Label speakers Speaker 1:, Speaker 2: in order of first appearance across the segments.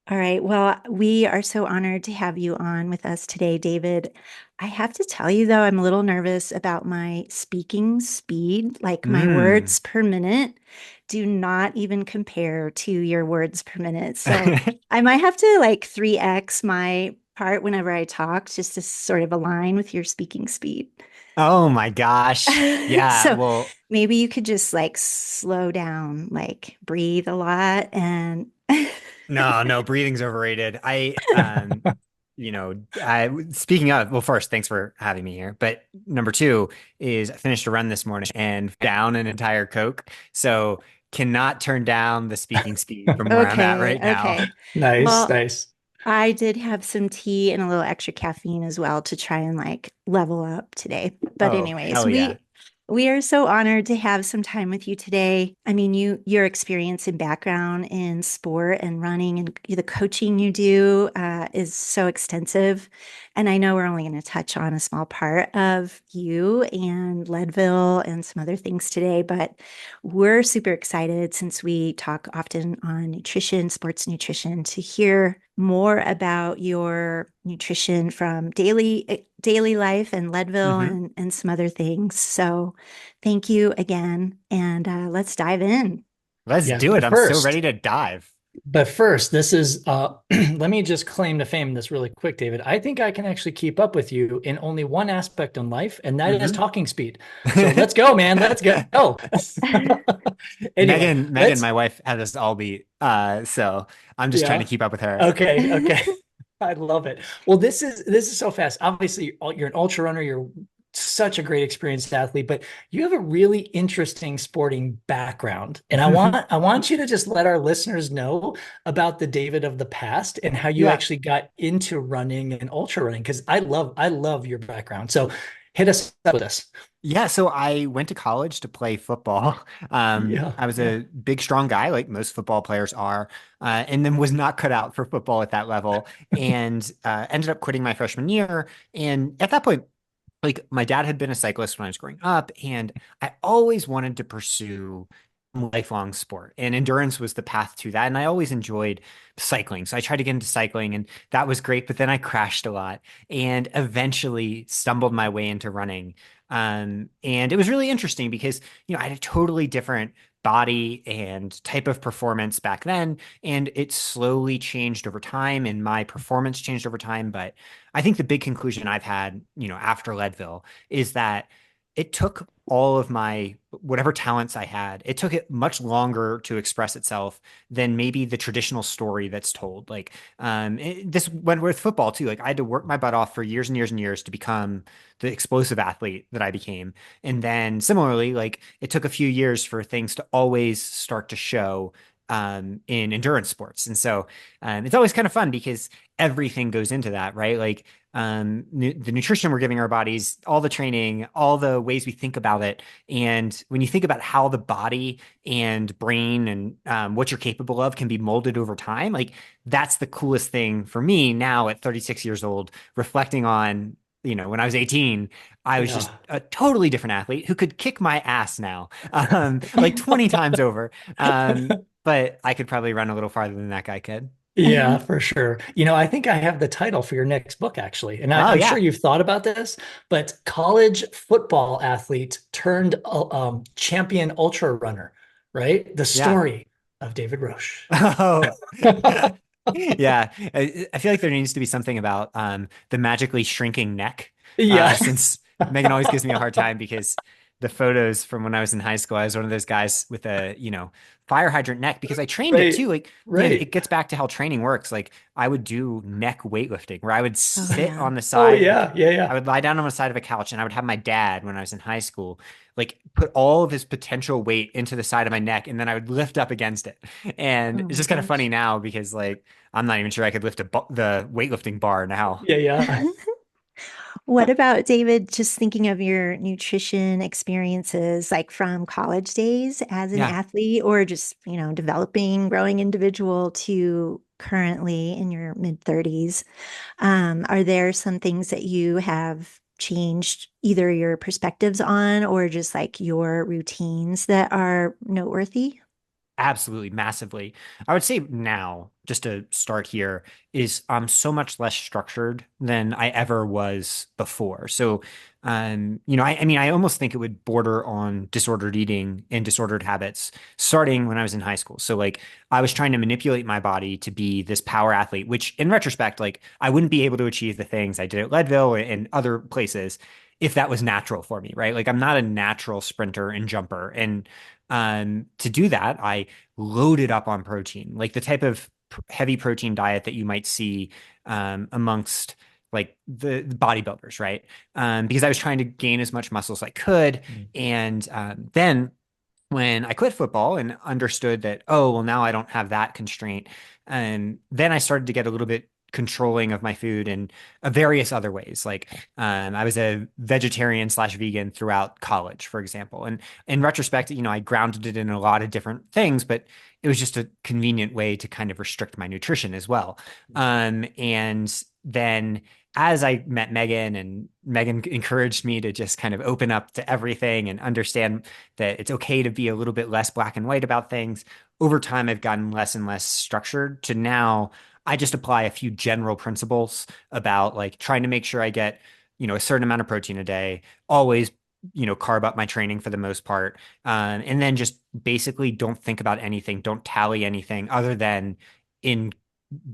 Speaker 1: All right. Well, we are so honored to have you on with us today, David. I have to tell you, though, I'm a little nervous about my speaking speed. Like my
Speaker 2: Mm.
Speaker 1: words per minute do not even compare to your words per minute. So I might have to like 3x my part whenever I talk just to sort of align with your speaking speed.
Speaker 2: Oh my gosh. Yeah,
Speaker 1: So
Speaker 2: well,
Speaker 1: maybe you could just like slow down, like breathe a lot and
Speaker 2: no, breathing's overrated. I speaking of, well, first, thanks for having me here. But number two is I finished a run this morning and down an entire Coke. So cannot turn down the speaking speed from where I'm at
Speaker 1: Okay,
Speaker 2: right now.
Speaker 1: okay.
Speaker 3: Nice,
Speaker 1: Well,
Speaker 3: nice.
Speaker 1: I did have some tea and a little extra caffeine as well to try and like level up today. But
Speaker 2: Oh,
Speaker 1: anyways,
Speaker 2: hell yeah.
Speaker 1: we are so honored to have some time with you today. I mean, your experience and background in sport and running and the coaching you do is so extensive. And I know we're only going to touch on a small part of you and Leadville and some other things today, but we're super excited since we talk often on nutrition, sports nutrition, to hear more about your nutrition from daily life in Leadville
Speaker 2: Hmm.
Speaker 1: and some other things. So thank you again, and let's dive in.
Speaker 2: Let's
Speaker 3: Yeah,
Speaker 2: do it. I'm so ready to dive.
Speaker 3: but first, this is let me just claim to fame this really quick, David. I think I can actually keep up with you in only one aspect in life, and that is
Speaker 2: Hmm.
Speaker 3: talking speed. So let's go, man. Let's go. Anyway,
Speaker 2: Megan,
Speaker 3: let's
Speaker 2: my wife, had us all beat. So I'm just trying to
Speaker 3: yeah.
Speaker 2: keep up with her.
Speaker 3: Okay, okay. I love it. Well, this is so fast. Obviously, you're an ultra runner. You're such a great experienced athlete, but you have a really interesting sporting background. And I want you to just let our listeners know about the David of the past and how you
Speaker 2: Yeah.
Speaker 3: actually got into running and ultra running because I love your background. So hit us up with this.
Speaker 2: Yeah, so I went to college to play football.
Speaker 3: Yeah,
Speaker 2: I was
Speaker 3: yeah.
Speaker 2: a big, strong guy, like most football players are, and then was not cut out for football at that level, and ended up quitting my freshman year. And at that point, like my dad had been a cyclist when I was growing up, and I always wanted to pursue lifelong sport, and endurance was the path to that. And I always enjoyed cycling, so I tried to get into cycling, and that was great. But then I crashed a lot, and eventually stumbled my way into running. And it was really interesting because I had a totally different body and type of performance back then, and it slowly changed over time, and my performance changed over time. But I think the big conclusion I've had, after Leadville is that it took all of my whatever talents I had, it took it much longer to express itself than maybe the traditional story that's told. Like, this went with football too. Like, I had to work my butt off for years and years and years to become the explosive athlete that I became. And then similarly, like, it took a few years for things to always start to show in endurance sports. And so it's always kind of fun because everything goes into that, right? Like the nutrition we're giving our bodies, all the training, all the ways we think about it. And when you think about how the body and brain and what you're capable of can be molded over time, like that's the coolest thing for me now at 36 years old, reflecting on, when I was 18, I was just
Speaker 3: Yeah.
Speaker 2: a totally different athlete who could kick my ass now, like 20 times over. But I could probably run a little farther than that guy could.
Speaker 3: Yeah, for sure. I think I have the title for your next book, actually. And
Speaker 2: Oh
Speaker 3: I'm sure
Speaker 2: yeah.
Speaker 3: you've thought about this, but college football athlete turned champion ultra runner, right? The
Speaker 2: Yeah.
Speaker 3: story of David Roche.
Speaker 2: Oh. Yeah. I feel like there needs to be something about the magically shrinking neck.
Speaker 3: Yeah.
Speaker 2: Since Megan always gives me a hard time because the photos from when I was in high school, I was one of those guys with a, fire hydrant neck because I trained it
Speaker 3: Right.
Speaker 2: too. Like,
Speaker 3: Right.
Speaker 2: it gets back to how training works. Like I would do neck weightlifting where I would
Speaker 1: Oh
Speaker 2: sit
Speaker 1: yeah.
Speaker 2: on the
Speaker 3: Oh
Speaker 2: side, like
Speaker 3: yeah. Yeah.
Speaker 2: I
Speaker 3: Yeah.
Speaker 2: would lie down on the side of a couch and I would have my dad when I was in high school, like put all of his potential weight into the side of my neck and then I would lift up against it. And
Speaker 1: Oh
Speaker 2: it's
Speaker 1: my
Speaker 2: just kind of funny
Speaker 1: gosh.
Speaker 2: now because like I'm not even sure I could lift the weightlifting bar now.
Speaker 3: Yeah. Yeah.
Speaker 1: What about David, just thinking of your nutrition experiences, like from college days as an
Speaker 2: Yeah.
Speaker 1: athlete or just, developing, growing individual to currently in your mid 30s? Are there some things that you have changed either your perspectives on or just like your routines that are noteworthy?
Speaker 2: Absolutely, massively. I would say now, just to start here, is I'm so much less structured than I ever was before. So, I mean, I almost think it would border on disordered eating and disordered habits starting when I was in high school. So, like, I was trying to manipulate my body to be this power athlete, which in retrospect, like, I wouldn't be able to achieve the things I did at Leadville and other places if that was natural for me, right? Like, I'm not a natural sprinter and jumper. And to do that, I loaded up on protein, like the type of heavy protein diet that you might see amongst like the bodybuilders, right? Because I was trying to gain as much muscle as I could.
Speaker 3: Mm.
Speaker 2: And then when I quit football and understood that, oh, well, now I don't have that constraint. And then I started to get a little bit controlling of my food in various other ways. Like I was a vegetarian slash vegan throughout college, for example. And in retrospect, I grounded it in a lot of different things, but it was just a convenient way to kind of restrict my nutrition as well. And then as I met Megan and Megan encouraged me to just kind of open up to everything and understand that it's okay to be a little bit less black and white about things. Over time, I've gotten less and less structured to now I just apply a few general principles about like trying to make sure I get, a certain amount of protein a day, always, carb up my training for the most part. And then just basically don't think about anything, don't tally anything other than in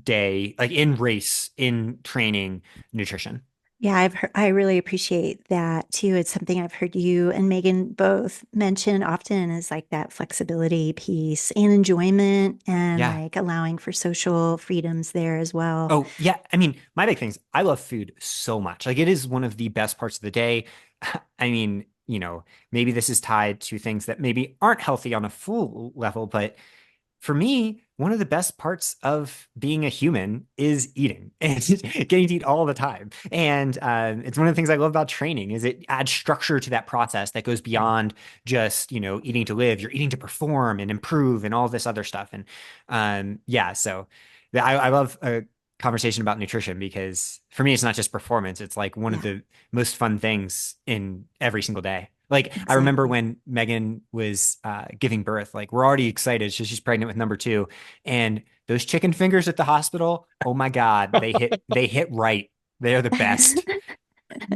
Speaker 2: like in race, in training, nutrition.
Speaker 1: Yeah, I really appreciate that too. It's something I've heard you and Megan both mention often is like that flexibility piece and enjoyment and
Speaker 2: Yeah.
Speaker 1: like allowing for social freedoms there as well.
Speaker 2: Oh, yeah. I mean, my big things, I love food so much. Like it is one of the best parts of the day. I mean, maybe this is tied to things that maybe aren't healthy on a full level, but for me, one of the best parts of being a human is eating and getting to eat all the time. And it's one of the things I love about training is it adds structure to that process that goes
Speaker 3: Mm.
Speaker 2: beyond just, eating to live. You're eating to perform and improve and all this other stuff. And yeah, so I love a conversation about nutrition because for me, it's not just performance. It's like one of
Speaker 1: Yeah,
Speaker 2: the most fun things in every single day. Like I remember
Speaker 1: exactly.
Speaker 2: when Megan was giving birth, like we're already excited. She's pregnant with number two, and those chicken fingers at the hospital. Oh my God, they hit right. They're the best.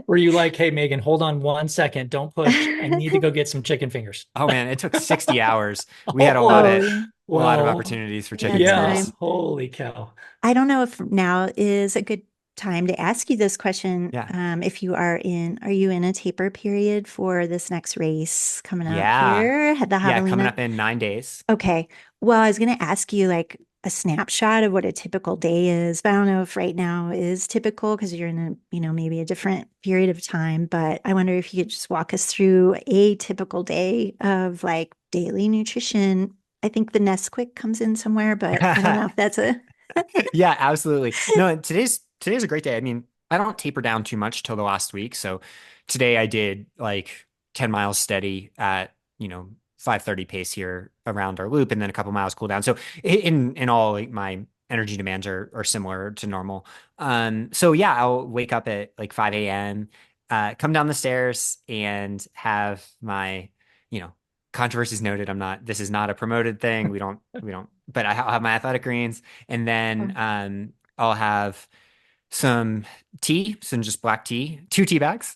Speaker 3: Were you like, hey, Megan, hold on 1 second. Don't push. I need to go get some chicken fingers.
Speaker 2: Oh man, it took 60 hours. We had a lot
Speaker 3: Oh,
Speaker 2: of
Speaker 1: Oh,
Speaker 2: a lot of
Speaker 3: well,
Speaker 2: opportunities for
Speaker 1: you had
Speaker 2: chicken
Speaker 3: yeah.
Speaker 2: fingers.
Speaker 1: time.
Speaker 3: Holy cow.
Speaker 1: I don't know if now is a good time to ask you this question.
Speaker 2: Yeah.
Speaker 1: If are you in a taper period for this next race coming up
Speaker 2: Yeah.
Speaker 1: here? Had the
Speaker 2: Yeah, coming
Speaker 1: javelina?
Speaker 2: up in 9 days.
Speaker 1: Okay. Well, I was going to ask you like a snapshot of what a typical day is, but I don't know if right now is typical because you're in maybe a different period of time. But I wonder if you could just walk us through a typical day of like daily nutrition. I think the Nesquik comes in somewhere, but I don't know if that's a.
Speaker 2: Yeah, absolutely. No, today's a great day. I mean, I don't taper down too much till the last week. So today I did like 10 miles steady at, 5:30 pace here around our loop and then a couple miles cool down. So in all like my energy demands are similar to normal. So yeah, I'll wake up at like 5 a.m., come down the stairs and have my, you know, controversies noted. This is not a promoted thing. We don't, but I'll have my athletic greens and then I'll have some tea, some just black tea, two tea bags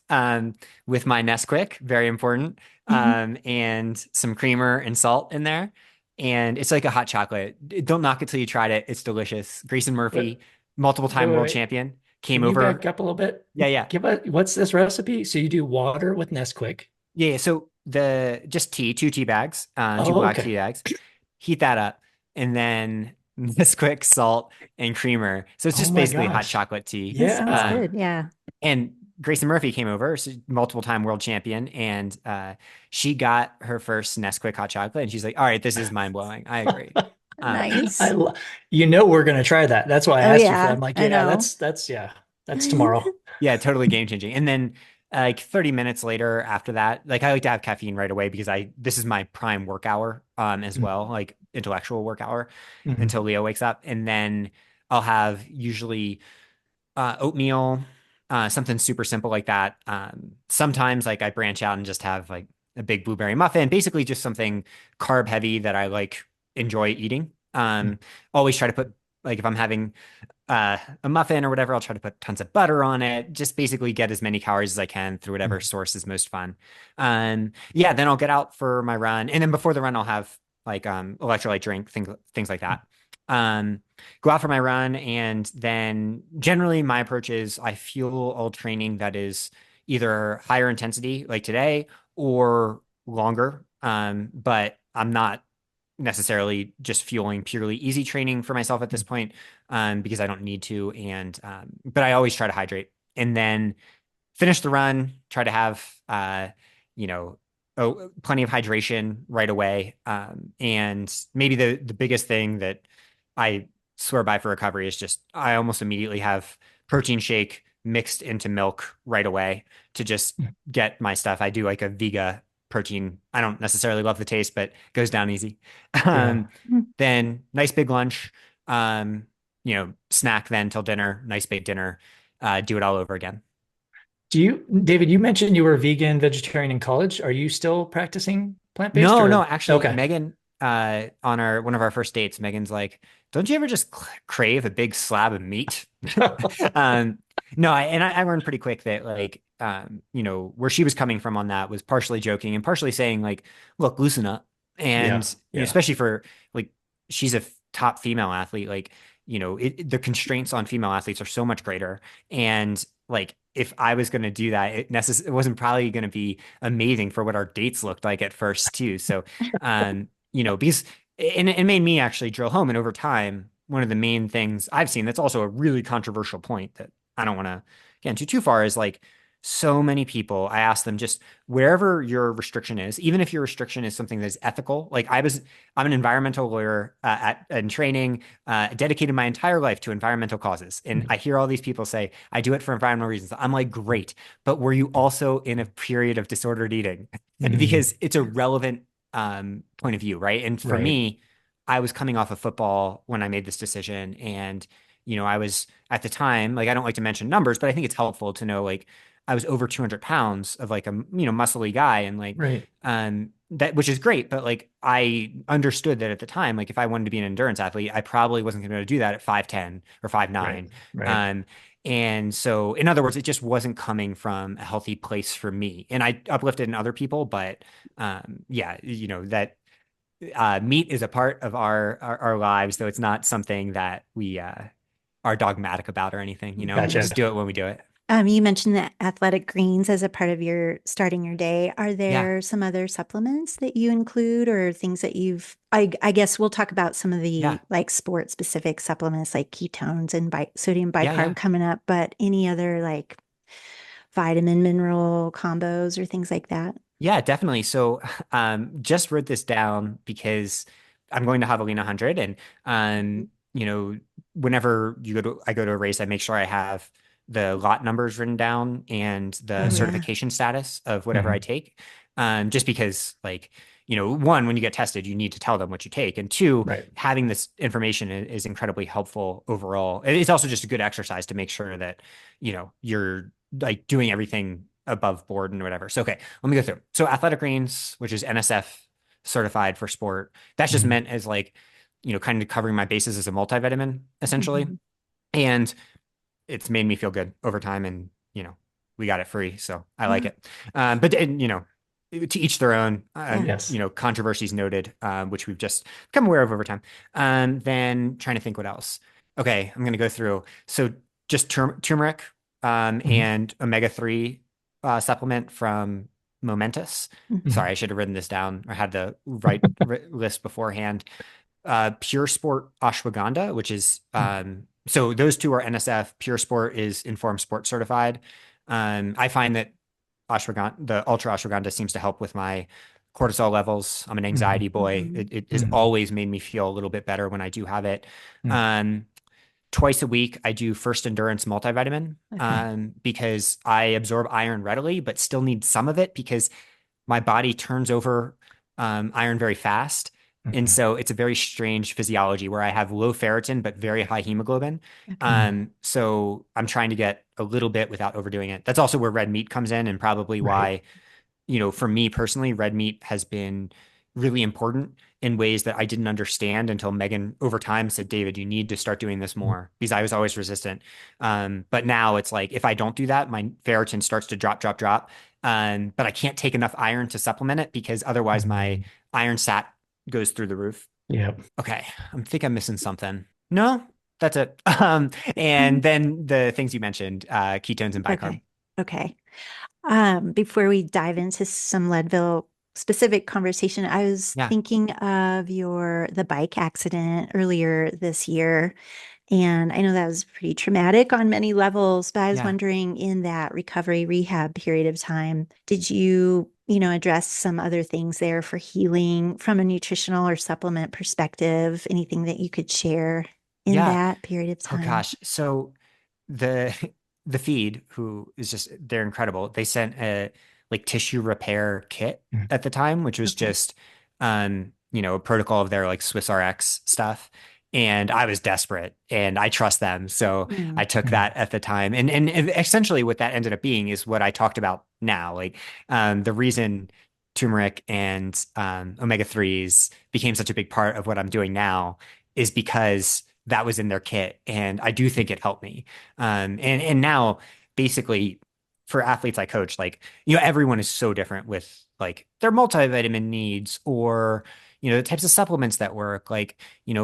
Speaker 2: with my Nesquik, very important,
Speaker 1: Mhm.
Speaker 2: and some creamer and salt in there. And it's like a hot chocolate. Don't knock it till you tried it. It's delicious. Grayson
Speaker 3: Wait,
Speaker 2: Murphy, multiple
Speaker 3: wait,
Speaker 2: time
Speaker 3: wait,
Speaker 2: world
Speaker 3: wait.
Speaker 2: champion, came
Speaker 3: Can you back
Speaker 2: over.
Speaker 3: up a little bit?
Speaker 2: Yeah, yeah.
Speaker 3: Give us what's this recipe? So you do water with Nesquik.
Speaker 2: Yeah, yeah. So the just tea, two tea bags, two
Speaker 3: Oh,
Speaker 2: black
Speaker 3: okay.
Speaker 2: tea bags, heat that up, and then Nesquik, salt, and creamer. So it's
Speaker 3: Oh
Speaker 2: just
Speaker 3: my
Speaker 2: basically hot
Speaker 3: gosh.
Speaker 2: chocolate tea.
Speaker 1: That sounds
Speaker 3: Yeah.
Speaker 1: good. Yeah.
Speaker 2: And Grayson Murphy came over, so multiple time world champion, and she got her first Nesquik hot chocolate, and she's like, "All right, this is mind blowing. I agree."
Speaker 3: I
Speaker 1: Nice.
Speaker 3: lo- we're gonna try that. That's why I
Speaker 1: Oh
Speaker 3: asked you for that.
Speaker 1: yeah,
Speaker 3: I'm like,
Speaker 1: I
Speaker 3: yeah,
Speaker 1: know.
Speaker 3: that's yeah, that's tomorrow.
Speaker 2: Yeah, totally game changing. And then like 30 minutes later after that, like I like to have caffeine right away because I this is my prime work hour as well, like intellectual work hour
Speaker 3: Mhm.
Speaker 2: until Leo wakes up. And then I'll have usually oatmeal, something super simple like that. Sometimes like I branch out and just have like a big blueberry muffin, basically just something carb heavy that I like enjoy eating. Always try to put, like, if I'm having a muffin or whatever, I'll try to put tons of butter on it. Just basically get as many calories as I can through whatever source is most fun. Yeah, then I'll get out for my run, and then before the run, I'll have like electrolyte drink, things like that. Go out for my run, and then generally my approach is I fuel all training that is either higher intensity, like today, or longer. But I'm not necessarily just fueling purely easy training for myself at this point, because I don't need to. And but I always try to hydrate and then finish the run. Try to have you know plenty of hydration right away. And maybe the biggest thing that I swear by for recovery is just I almost immediately have protein shake mixed into milk right away to just get my stuff. I do like a Vega protein. I don't necessarily love the taste, but goes down easy.
Speaker 3: Yeah.
Speaker 2: Then nice big lunch, snack then till dinner, nice big dinner, do it all over again.
Speaker 3: David, you mentioned you were vegan, vegetarian in college. Are you still practicing plant-based
Speaker 2: No,
Speaker 3: or?
Speaker 2: actually,
Speaker 3: Okay.
Speaker 2: Megan, on our one of our first dates, Megan's like, "Don't you ever just crave a big slab of meat?" Um, no, I learned pretty quick that like, where she was coming from on that was partially joking and partially saying like, "Look, loosen up," and
Speaker 3: Yeah. Yeah.
Speaker 2: especially for like, she's a top female athlete, like, the constraints on female athletes are so much greater, and like, if I was going to do that, it wasn't probably going to be amazing for what our dates looked like at first too. So, because it made me actually drill home. And over time, one of the main things I've seen that's also a really controversial point that I don't want to get into too far is like so many people, I ask them just wherever your restriction is, even if your restriction is something that's ethical. Like I'm an environmental lawyer in training, dedicated my entire life to environmental causes. And I hear all these people say, I do it for environmental reasons. I'm like, great. But were you also in a period of disordered eating?
Speaker 3: Mhm.
Speaker 2: Because it's a relevant point of view, right? And for
Speaker 3: Right.
Speaker 2: me, I was coming off of football when I made this decision. And, I was at the time, like, I don't like to mention numbers, but I think it's helpful to know, like, I was over 200 pounds of like a, muscly guy. And like,
Speaker 3: Right.
Speaker 2: that, which is great. But like, I understood that at the time, like, if I wanted to be an endurance athlete, I probably wasn't going to be able to do that at 5'10" or
Speaker 3: Right.
Speaker 2: 5'9".
Speaker 3: Right.
Speaker 2: Um, and so, in other words, it just wasn't coming from a healthy place for me. And I uplifted in other people, but yeah, that meat is a part of our lives, though it's not something that we are dogmatic about or anything. We
Speaker 3: Gotcha.
Speaker 2: just do it when we do it.
Speaker 1: You mentioned the athletic greens as a part of your starting your day. Are
Speaker 2: Yeah,
Speaker 1: there some other supplements that you include or things that I guess we'll talk about some of
Speaker 2: yeah,
Speaker 1: the like sport specific supplements like ketones and sodium
Speaker 2: yeah, yeah.
Speaker 1: bicarb coming up, but any other like vitamin mineral combos or things like that?
Speaker 2: Yeah, definitely. So, just wrote this down because I'm going to Javelina 100, and whenever I go to a race, I make sure I have the lot numbers written down and the
Speaker 1: Oh yeah.
Speaker 2: certification status of whatever I
Speaker 3: Mhm.
Speaker 2: take. Just because, like, one, when you get tested, you need to tell them what you take, and two,
Speaker 3: Right.
Speaker 2: having this information is incredibly helpful overall. It's also just a good exercise to make sure that you're like doing everything above board and whatever. So, okay, let me go through. So, athletic greens, which is NSF certified for sport, that's just
Speaker 3: Mhm.
Speaker 2: meant as like, kind of covering my bases as a multivitamin essentially.
Speaker 1: Mhm.
Speaker 2: And it's made me feel good over time. And, we got it free. So I like
Speaker 1: Yeah.
Speaker 2: it. But, and, to each their own,
Speaker 1: Yeah.
Speaker 3: Yes.
Speaker 2: controversies noted, which we've just become aware of over time. Then trying to think what else. Okay, I'm going to go through. So just turmeric,
Speaker 3: Mhm.
Speaker 2: and omega-3 supplement from Momentous.
Speaker 3: Mhm.
Speaker 2: Sorry, I should have written this down or had the right list beforehand. Pure Sport ashwagandha, which is so those two are NSF. Pure Sport is Informed Sport certified. I find that ashwagandha, the ultra ashwagandha, seems to help with my cortisol levels. I'm an
Speaker 3: Mhm.
Speaker 2: anxiety boy.
Speaker 1: Mhm.
Speaker 2: It has
Speaker 3: Mhm.
Speaker 2: always made me feel a little bit better when I do have it.
Speaker 3: Mhm.
Speaker 2: Um, Twice a week, I do First Endurance multivitamin,
Speaker 1: Okay.
Speaker 2: because I absorb iron readily, but still need some of it because my body turns over iron very fast. And
Speaker 3: Mhm.
Speaker 2: so it's a very strange physiology where I have low ferritin but very high hemoglobin.
Speaker 1: Okay.
Speaker 3: Mhm.
Speaker 2: So I'm trying to get a little bit without overdoing it. That's also where red meat comes in, and probably
Speaker 3: Right.
Speaker 2: why, for me personally, red meat has been really important in ways that I didn't understand until Megan over time said, David, you need to start doing this more because I was always resistant. But now it's like if I don't do that, my ferritin starts to drop, drop, drop. But I can't take enough iron to supplement it because otherwise my
Speaker 3: Mhm.
Speaker 2: iron sat goes through the roof.
Speaker 3: Yep.
Speaker 2: Okay, I think I'm missing something. No, that's it. And then the things you mentioned, ketones and bicarb.
Speaker 1: Okay. Okay. Before we dive into some Leadville specific conversation, I was
Speaker 2: Yeah,
Speaker 1: thinking of the bike accident earlier this year. And I know that was pretty traumatic on many levels, but I was
Speaker 2: yeah,
Speaker 1: wondering in that recovery rehab period of time, did address some other things there for healing from a nutritional or supplement perspective? Anything that you could share in
Speaker 2: yeah.
Speaker 1: that period of
Speaker 2: Oh
Speaker 1: time?
Speaker 2: gosh. So the the feed, who is just they're incredible. They sent a like tissue repair kit
Speaker 3: Mm.
Speaker 2: at the time, which was
Speaker 1: Okay.
Speaker 2: just a protocol of their like Swiss RX stuff. And I was desperate and I trust them. So I
Speaker 1: Mm,
Speaker 2: took
Speaker 3: Mm.
Speaker 2: that at the time. And essentially what that ended up being is what I talked about now. Like the reason turmeric and omega 3s became such a big part of what I'm doing now is because that was in their kit. And I do think it helped me. And now basically for athletes I coach, like, everyone is so different with like their multivitamin needs or, the types of supplements that work. Like,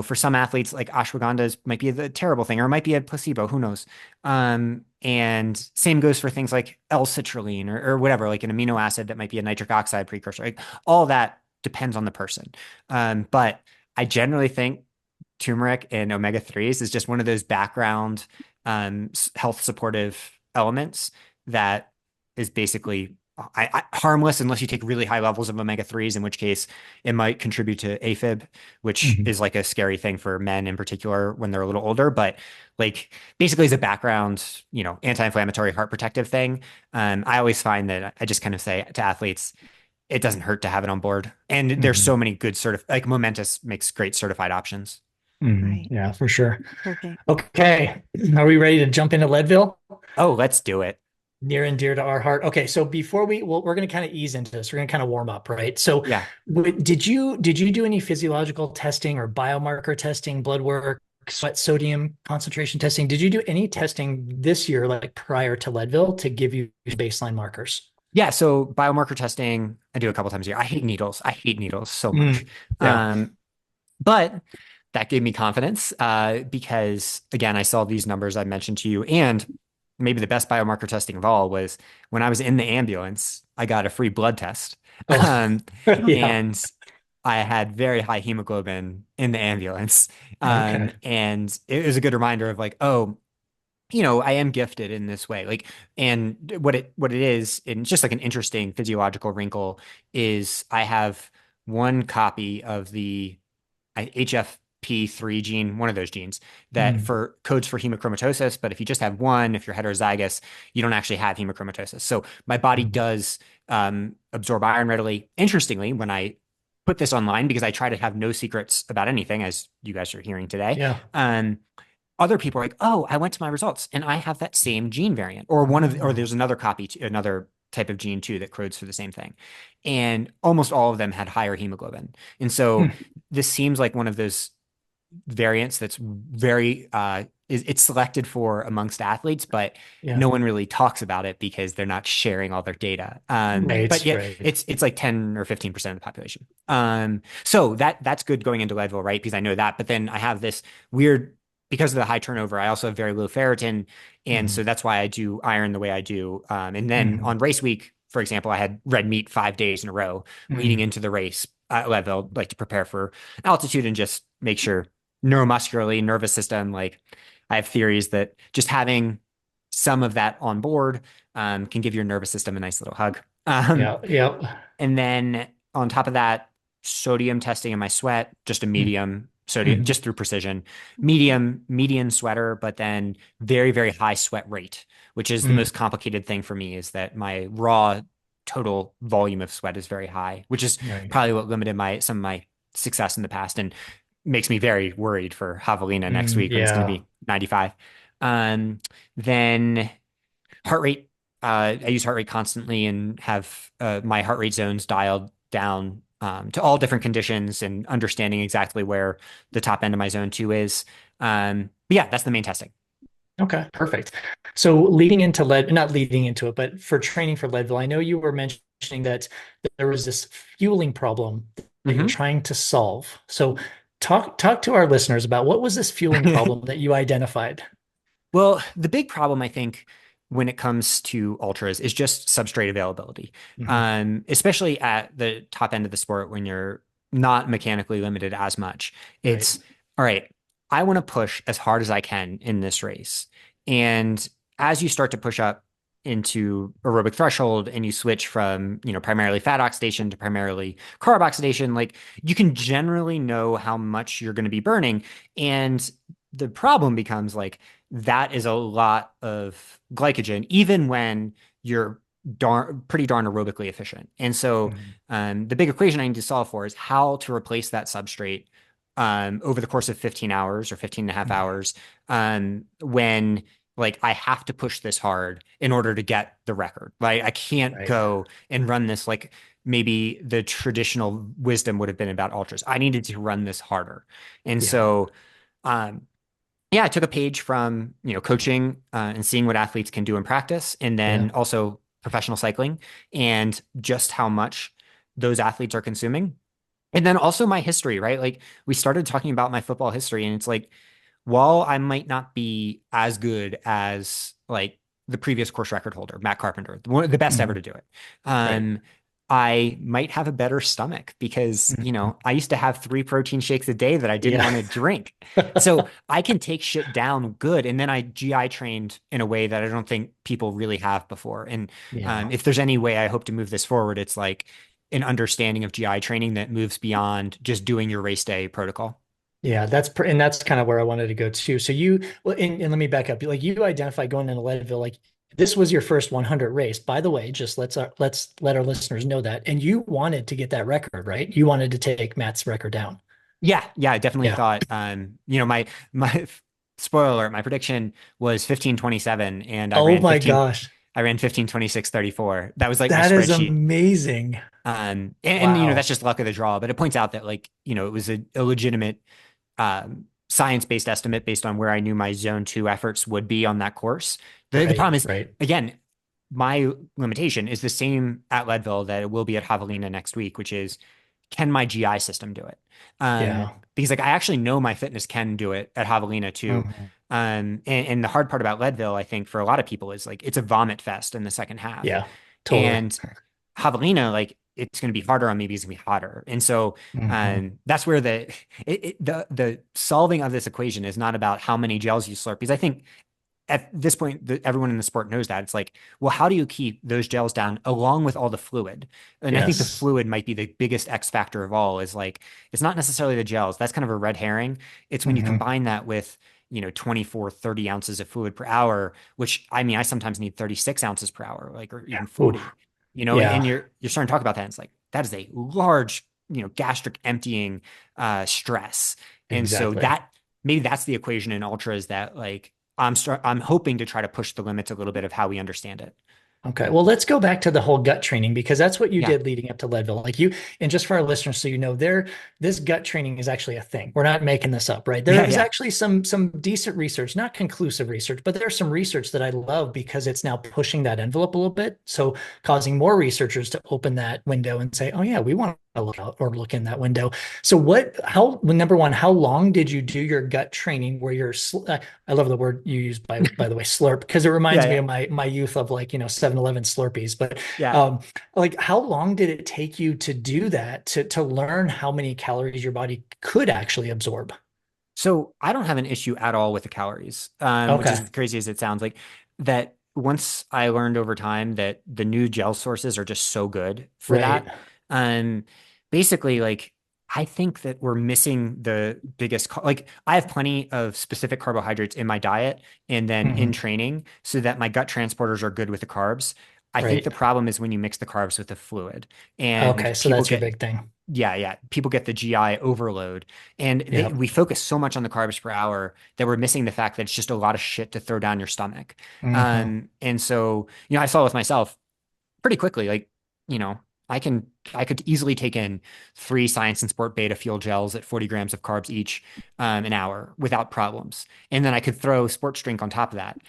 Speaker 2: for some athletes, like ashwagandha might be the terrible thing, or it might be a placebo, who knows? And same goes for things like L-citrulline or whatever, like an amino acid that might be a nitric oxide precursor. Like all that depends on the person. But I generally think turmeric and omega 3s is just one of those background health supportive elements that is basically harmless unless you take really high levels of omega 3s, in which case it might contribute to AFib, which
Speaker 3: Mhm.
Speaker 2: is like a scary thing for men in particular when they're a little older. But like basically as a background, anti-inflammatory heart protective thing, I always find that I just kind of say to athletes, it doesn't hurt to have it on board. And there's
Speaker 3: Mhm.
Speaker 2: so many good like Momentous makes great certified options.
Speaker 3: Mhm.
Speaker 1: right.
Speaker 3: Yeah, for sure.
Speaker 1: Perfect.
Speaker 3: Okay. Are we ready to jump into Leadville?
Speaker 2: Oh, let's do it.
Speaker 3: Near and dear to our heart. Okay, so before we're going to kind of ease into this. We're going to kind of warm up, right? So,
Speaker 2: Yeah.
Speaker 3: did you do any physiological testing or biomarker testing, blood work, sweat sodium concentration testing? Did you do any testing this year, like prior to Leadville, to give you baseline markers?
Speaker 2: Yeah. So biomarker testing, I do a couple times a year. I hate needles. I hate needles so much.
Speaker 3: Mm, yeah.
Speaker 2: Um, but that gave me confidence because, again, I saw these numbers I mentioned to you. And maybe the best biomarker testing of all was when I was in the ambulance, I got a free blood test.
Speaker 3: Oh,
Speaker 2: Um,
Speaker 3: yeah.
Speaker 2: and I had very high hemoglobin in the ambulance.
Speaker 3: Okay.
Speaker 2: And it was a good reminder of like, oh, I am gifted in this way. Like, and what it is, and it's just like an interesting physiological wrinkle, is I have one copy of the HFP3 gene, one of those genes that
Speaker 3: Mm,
Speaker 2: for codes for hemochromatosis. But if you just have one, if you're heterozygous, you don't actually have hemochromatosis. So my body
Speaker 3: mm,
Speaker 2: does absorb iron readily. Interestingly, when I put this online, because I try to have no secrets about anything, as you guys are hearing today,
Speaker 3: yeah.
Speaker 2: other people are like, "Oh, I went to my results and I have that same gene variant," or or
Speaker 3: Oh.
Speaker 2: there's another copy, another type of gene too that codes for the same thing, and almost all of them had higher hemoglobin. And so
Speaker 3: Hmm.
Speaker 2: this seems like one of those variants that's very it's selected for amongst athletes, but
Speaker 3: Yeah.
Speaker 2: no one really talks about it because they're not sharing all their data. But
Speaker 3: Right.
Speaker 2: yeah,
Speaker 3: Right.
Speaker 2: it's like 10 or 15% of the population. So that's good going into Leadville, right? Because I know that. But then I have this weird because of the high turnover, I also have very low ferritin. And
Speaker 3: Hmm.
Speaker 2: so that's why I do iron the way I do. And then
Speaker 3: Hmm.
Speaker 2: on race week, for example, I had red meat 5 days in a row leading
Speaker 3: Hmm.
Speaker 2: into the race at Leadville, like to prepare for altitude and just make sure neuromuscularly, nervous system. Like I have theories that just having some of that on board can give your nervous system a nice little hug.
Speaker 3: Yeah. Yeah.
Speaker 2: And then on top of that, sodium testing in my sweat, just a
Speaker 3: Mm,
Speaker 2: medium sodium,
Speaker 3: mhm.
Speaker 2: just through precision,
Speaker 1: Okay.
Speaker 2: median sweater, but then very, very high sweat rate, which is the
Speaker 3: Mm,
Speaker 2: most complicated thing for me is that my raw total volume of sweat is very high, which is
Speaker 3: right.
Speaker 2: probably what limited some of my success in the past and makes me very worried for Javelina next
Speaker 3: Mm,
Speaker 2: week when it's going to
Speaker 3: yeah.
Speaker 2: be 95. Um, then heart rate, I use heart rate constantly and have my heart rate zones dialed down to all different conditions and understanding exactly where the top end of my zone two is. But yeah, that's the main testing.
Speaker 3: Okay, perfect. So leading into not leading into it, but for training for Leadville, I know you were mentioning that there was this fueling problem that you're
Speaker 2: Hmm.
Speaker 3: trying to solve. So talk to our listeners about what was this fueling problem that you identified?
Speaker 2: Well, the big problem, I think, when it comes to ultras is just substrate availability,
Speaker 3: Mhm.
Speaker 2: especially at the top end of the sport when you're not mechanically limited as much.
Speaker 3: Right,
Speaker 2: It's all right, I want to push as hard as I can in this race. And as you start to push up into aerobic threshold and you switch from, primarily fat oxidation to primarily carb oxidation, like you can generally know how much you're going to be burning. And the problem becomes like, that is a lot of glycogen, even when you're pretty darn aerobically efficient. And so
Speaker 3: Mhm.
Speaker 2: the big equation I need to solve for is how to replace that substrate over the course of 15 hours or 15 and a half
Speaker 3: Mhm.
Speaker 2: hours when like I have to push this hard in order to get the record, right? I can't
Speaker 3: Right.
Speaker 2: go and run this like maybe the traditional wisdom would have been about ultras. I needed to run this harder. And
Speaker 3: Yeah,
Speaker 2: so um, yeah, I took a page from, coaching and seeing what athletes can do in practice, and
Speaker 3: yeah,
Speaker 2: then also professional cycling and just how much those athletes are consuming. And then also my history, right? Like we started talking about my football history, and it's like, while I might not be as good as like the previous course record holder, Matt Carpenter, one of the best ever
Speaker 3: Mhm.
Speaker 2: to do it,
Speaker 3: Right.
Speaker 2: um, I might have a better stomach because,
Speaker 3: Mhm.
Speaker 2: I used to have 3 protein shakes a day that I didn't
Speaker 3: Yeah.
Speaker 2: want to drink. So I can take shit down good. And then I GI trained in a way that I don't think people really have before. And
Speaker 3: Yeah.
Speaker 2: if there's any way I hope to move this forward, it's like an understanding of GI training that moves beyond just doing your race day protocol.
Speaker 3: Yeah, and that's kind of where I wanted to go too. So well, and let me back up. Like you identified going into Leadville, like this was your first 100 race. By the way, just let's let our listeners know that. And you wanted to get that record, right? You wanted to take Matt's record down.
Speaker 2: Yeah, yeah, I definitely
Speaker 3: Yeah.
Speaker 2: thought my spoiler alert, my prediction was 15:27 and
Speaker 3: Oh my gosh.
Speaker 2: I ran 15:26:34. That was like my
Speaker 3: That is
Speaker 2: spreadsheet.
Speaker 3: amazing.
Speaker 2: And
Speaker 3: Wow.
Speaker 2: that's just luck of the draw, but it points out that like, it was a legitimate science-based estimate based on where I knew my zone two efforts would be on that course. The
Speaker 3: Right,
Speaker 2: problem is,
Speaker 3: right.
Speaker 2: again, my limitation is the same at Leadville that it will be at Javelina next week, which is, can my GI system do it?
Speaker 3: Yeah.
Speaker 2: Because like I actually know my fitness can do it at Javelina too.
Speaker 3: Mhm.
Speaker 2: And the hard part about Leadville, I think for a lot of people is like it's a vomit fest in the second half.
Speaker 3: Yeah, totally.
Speaker 2: And Javelina, like it's going to be harder on me because it's going to be hotter. And so
Speaker 3: Mhm.
Speaker 2: that's where the solving of this equation is not about how many gels you slurp, because I think at this point, everyone in the sport knows that. It's like, well, how do you keep those gels down along with all the fluid? And I think the
Speaker 3: Yes.
Speaker 2: fluid might be the biggest X factor of all, is like, it's not necessarily the gels. That's kind of a red herring. It's when you
Speaker 3: Hmm.
Speaker 2: combine that with, 24, 30 ounces of fluid per hour, which I mean, I sometimes need 36 ounces per hour, like, or even
Speaker 3: Oof.
Speaker 2: 40, and
Speaker 3: Yeah,
Speaker 2: you're starting to talk about that. And it's like, that is a large, gastric emptying stress. And so
Speaker 3: exactly.
Speaker 2: maybe that's the equation in ultras that like, I'm hoping to try to push the limits a little bit of how we understand it.
Speaker 3: Okay, well, let's go back to the whole gut training because that's what you
Speaker 2: Yeah.
Speaker 3: did leading up to Leadville. And just for our listeners, so you know, this gut training is actually a thing. We're not making this up, right? There
Speaker 2: Yeah,
Speaker 3: is
Speaker 2: yeah.
Speaker 3: actually some decent research, not conclusive research, but there's some research that I love because it's now pushing that envelope a little bit. So causing more researchers to open that window and say, oh yeah, we want to look out or look in that window. So well, number one, how long did you do your gut training where I love the word you use by the way, slurp, because it
Speaker 2: Yeah,
Speaker 3: reminds me
Speaker 2: yeah.
Speaker 3: of my youth of like, 7-Eleven Slurpees. But
Speaker 2: Yeah.
Speaker 3: um, like how long did it take you to do that to learn how many calories your body could actually absorb?
Speaker 2: So I don't have an issue at all with the calories, which is
Speaker 3: Okay.
Speaker 2: as crazy as it sounds. Like that once I learned over time that the new gel sources are just so good for
Speaker 3: Right.
Speaker 2: that. Um, basically, like I think that we're missing the biggest, like I have plenty of specific carbohydrates in my diet and then in
Speaker 3: Hmm.
Speaker 2: training so that my gut transporters are good with the carbs. I think
Speaker 3: Right.
Speaker 2: the problem is when you mix the carbs with the fluid
Speaker 3: Okay.
Speaker 2: and
Speaker 3: So
Speaker 2: people
Speaker 3: that's your
Speaker 2: get
Speaker 3: big thing.
Speaker 2: yeah, yeah. People get the GI overload, and
Speaker 3: Yep.
Speaker 2: we focus so much on the carbs per hour that we're missing the fact that it's just a lot of shit to throw down your stomach.
Speaker 3: Hmm.
Speaker 2: And so, I saw with myself pretty quickly, like, you know, I could easily take in 3 Science and Sport Beta Fuel gels at 40 grams of carbs each an hour without problems. And then I could throw sports drink on top of that.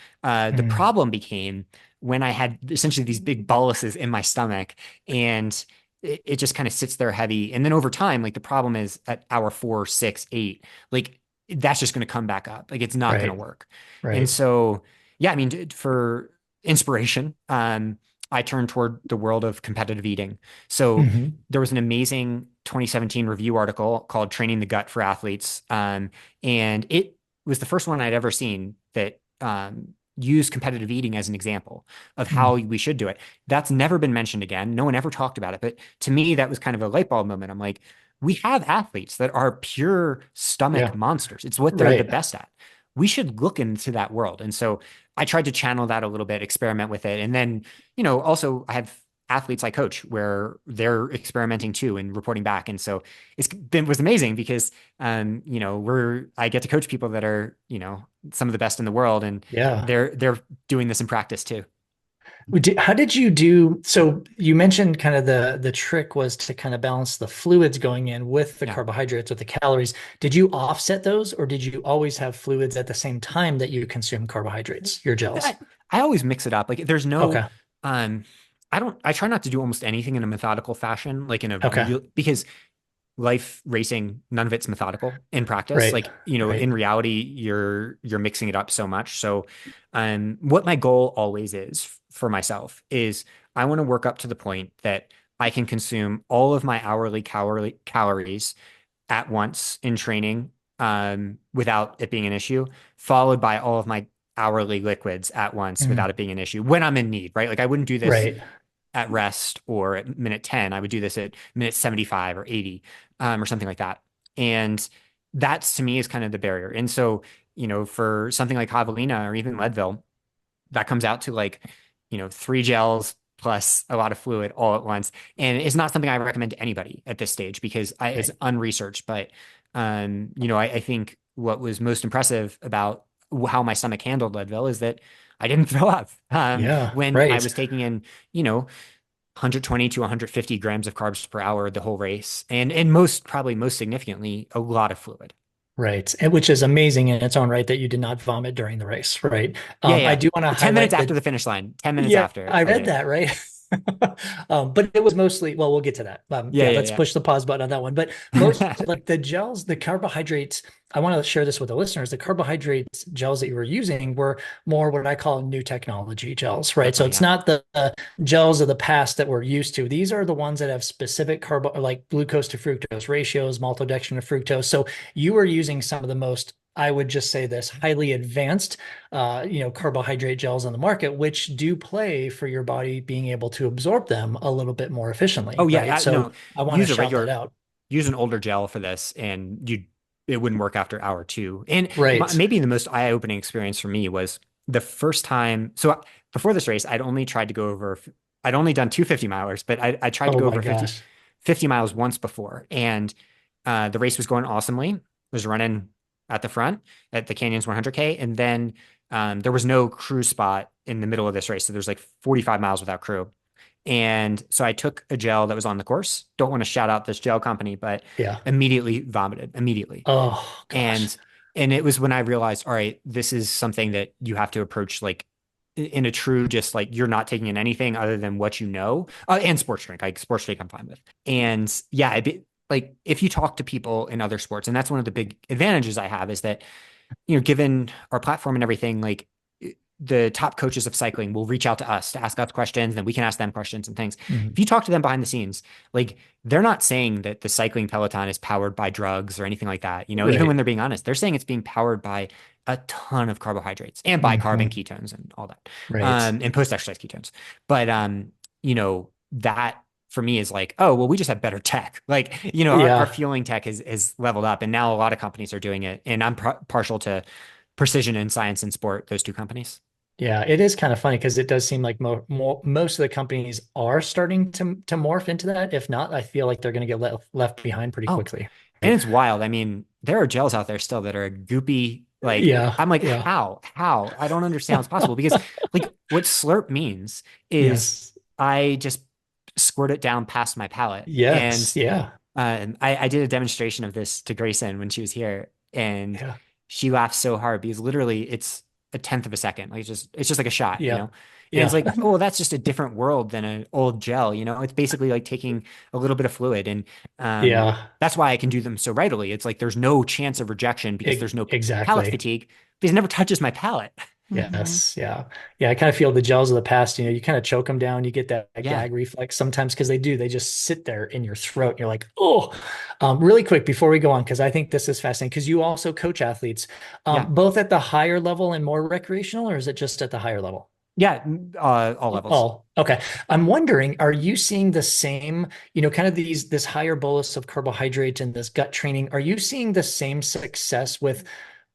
Speaker 2: The
Speaker 3: Mm.
Speaker 2: problem became when I had essentially these big boluses in my stomach, and it just kind of sits there heavy. And then over time, like the problem is at hour 4, 6, 8, like that's just going to come back up. Like it's not going to
Speaker 3: Right.
Speaker 2: work. And
Speaker 3: Right.
Speaker 2: so, yeah, I mean, for inspiration, I turned toward the world of competitive eating. So
Speaker 3: Hmm.
Speaker 2: there was an amazing 2017 review article called Training the Gut for Athletes. And it was the first one I'd ever seen that used competitive eating as an example of how we should do it. That's never been mentioned again. No one ever talked about it. But to me, that was kind of a light bulb moment. I'm like, we have athletes that are pure stomach
Speaker 3: Yeah.
Speaker 2: monsters. It's what they're the
Speaker 3: Right.
Speaker 2: best at. We should look into that world. And so I tried to channel that a little bit, experiment with it. And then, also I have athletes I coach where they're experimenting too and reporting back. And so was amazing because, I get to coach people that are, some of the best in the world, and
Speaker 3: Yeah.
Speaker 2: they're doing this in practice too.
Speaker 3: How did you do? So you mentioned kind of the trick was to kind of balance the fluids going in with the
Speaker 2: Yeah.
Speaker 3: carbohydrates, with the calories. Did you offset those, or did you always have fluids at the same time that you consume carbohydrates, your gels?
Speaker 2: I always mix it up. Like there's no,
Speaker 3: Okay.
Speaker 2: um, I try not to do almost anything in a methodical fashion, like in a
Speaker 3: Okay.
Speaker 2: real, because life racing, none of it's methodical in practice.
Speaker 3: Right.
Speaker 2: Like,
Speaker 3: Right.
Speaker 2: in reality, you're mixing it up so much. So, what my goal always is for myself is I want to work up to the point that I can consume all of my hourly calories at once in training, without it being an issue, followed by all of my hourly liquids at once
Speaker 3: Mm.
Speaker 2: without it being an issue when I'm in need, right? Like I wouldn't do this
Speaker 3: Right.
Speaker 2: at rest or at minute 10. I would do this at minute 75 or 80, or something like that. And that's to me is kind of the barrier. And so, for something like Javelina or even Leadville, that comes out to like, 3 gels plus a lot of fluid all at once. And it's not something I recommend to anybody at this stage because it's
Speaker 3: Right.
Speaker 2: unresearched. But, I think what was most impressive about how my stomach handled Leadville is that I didn't throw up
Speaker 3: Yeah.
Speaker 2: when I
Speaker 3: Right.
Speaker 2: was taking in, 120 to 150 grams of carbs per hour the whole race, and probably most significantly, a lot of fluid.
Speaker 3: Right. And which is amazing in its own right that you did not vomit during the race. Right.
Speaker 2: Yeah,
Speaker 3: I
Speaker 2: yeah.
Speaker 3: do want to
Speaker 2: 10 minutes
Speaker 3: highlight
Speaker 2: after
Speaker 3: that.
Speaker 2: the finish line, 10 minutes
Speaker 3: Yeah,
Speaker 2: after
Speaker 3: I
Speaker 2: I
Speaker 3: read
Speaker 2: did it.
Speaker 3: that, right? But it was mostly, well, we'll get to that.
Speaker 2: Yeah,
Speaker 3: Yeah,
Speaker 2: yeah,
Speaker 3: let's
Speaker 2: yeah.
Speaker 3: push the pause button on that one. But most like the gels, the carbohydrates, I want to share this with the listeners. The carbohydrates gels that you were using were more what I call new technology gels, right? So
Speaker 2: Definitely,
Speaker 3: it's
Speaker 2: yeah.
Speaker 3: not the gels of the past that we're used to. These are the ones that have specific like glucose to fructose ratios, maltodextrin to fructose. So you were using some of the most, I would just say this, highly advanced carbohydrate gels on the market, which do play for your body being able to absorb them a little bit more efficiently,
Speaker 2: Oh yeah,
Speaker 3: right? So
Speaker 2: no.
Speaker 3: I want to
Speaker 2: Use a
Speaker 3: shout that
Speaker 2: regular,
Speaker 3: out.
Speaker 2: use an older gel for this, and it wouldn't work after hour 2. And
Speaker 3: Right.
Speaker 2: maybe the most eye-opening experience for me was the first time. So before this race, I'd only done 250 milers, but I tried to
Speaker 3: Oh
Speaker 2: go
Speaker 3: my
Speaker 2: over
Speaker 3: gosh.
Speaker 2: 50 miles once before, and the race was going awesomely. I was running at the front at the Canyons 100K, and then there was no crew spot in the middle of this race, so there's like 45 miles without crew. And so I took a gel that was on the course. Don't want to shout out this gel company, but
Speaker 3: Yeah.
Speaker 2: immediately vomited immediately.
Speaker 3: Oh gosh.
Speaker 2: And it was when I realized, all right, this is something that you have to approach like in a true, just like you're not taking in anything other than what you know. And sports drink, like sports drink, I'm fine with. And yeah, like if you talk to people in other sports, and that's one of the big advantages I have is that, given our platform and everything, like the top coaches of cycling will reach out to us to ask us questions, and then we can ask them questions and things.
Speaker 3: Mhm.
Speaker 2: If you talk to them behind the scenes, like they're not saying that the cycling peloton is powered by drugs or anything like that. Even when
Speaker 3: Right.
Speaker 2: they're being honest, they're saying it's being powered by a ton of carbohydrates and bicarb and
Speaker 3: Mhm.
Speaker 2: ketones and all that,
Speaker 3: Right.
Speaker 2: and post-exercise ketones. But that for me is like, oh, well, we just have better tech. Like, our
Speaker 3: Yeah.
Speaker 2: fueling tech is leveled up, and now a lot of companies are doing it. And I'm partial to Precision and Science and Sport, those two companies.
Speaker 3: Yeah, it is kind of funny because it does seem like most of the companies are starting to morph into that. If not, I feel like they're going to get left behind pretty
Speaker 2: Oh,
Speaker 3: quickly.
Speaker 2: and
Speaker 3: Right.
Speaker 2: it's wild. I mean, there are gels out there still that are goopy. Like,
Speaker 3: Yeah.
Speaker 2: I'm like,
Speaker 3: Yeah.
Speaker 2: how? I don't understand what's possible because, like, what slurp means is
Speaker 3: Yes.
Speaker 2: I just squirt it down past my palate. And
Speaker 3: Yes. Yeah.
Speaker 2: I did a demonstration of this to Grayson when she was here, and
Speaker 3: Yeah.
Speaker 2: she laughed so hard because literally it's a tenth of a second. Like it's just like a shot, you
Speaker 3: Yeah.
Speaker 2: know? And it's
Speaker 3: Yeah.
Speaker 2: like, oh, that's just a different world than an old gel, you know? It's basically like taking a little bit of fluid. And
Speaker 3: Yeah.
Speaker 2: that's why I can do them so readily. It's like there's no chance of rejection because there's no palate
Speaker 3: Exactly.
Speaker 2: fatigue because it never touches my palate.
Speaker 1: Mhm.
Speaker 3: Yes. Yeah. Yeah. I kind of feel the gels of the past, you can kind of choke them down. You get that
Speaker 2: Yeah.
Speaker 3: gag reflex sometimes because they just sit there in your throat. And you're like, oh, really quick before we go on, because I think this is fascinating because you also coach athletes,
Speaker 2: Yeah.
Speaker 3: both at the higher level and more recreational, or is it just at the higher level?
Speaker 2: Yeah. All levels.
Speaker 3: Oh, okay. I'm wondering, are you seeing the same, kind of this higher bolus of carbohydrates and this gut training? Are you seeing the same success with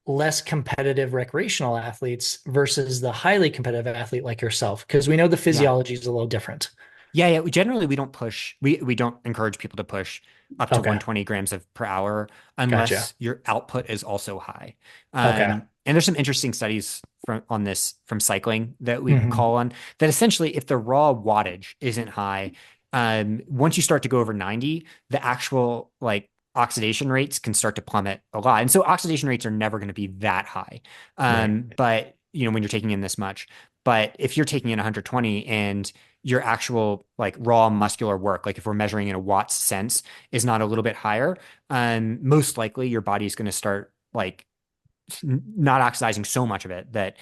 Speaker 3: less competitive recreational athletes versus the highly competitive athlete like yourself? Because we know the
Speaker 2: Yeah.
Speaker 3: physiology is a little different.
Speaker 2: Yeah. Generally, we don't push, we don't encourage people to push up to
Speaker 3: Okay.
Speaker 2: 120 grams of per hour
Speaker 3: Gotcha.
Speaker 2: unless your output is also high.
Speaker 3: Okay.
Speaker 2: And there's some interesting studies on this from cycling that we
Speaker 3: Hmm.
Speaker 2: call on that essentially, if the raw wattage isn't high, once you start to go over 90, the actual like oxidation rates can start to plummet a lot. And so oxidation rates are never going to be that high.
Speaker 3: Right.
Speaker 2: But when you're taking in this much, but if you're taking in 120 and your actual like raw muscular work, like if we're measuring in a watts sense, is not a little bit higher, most likely your body's going to start like not oxidizing so much of it that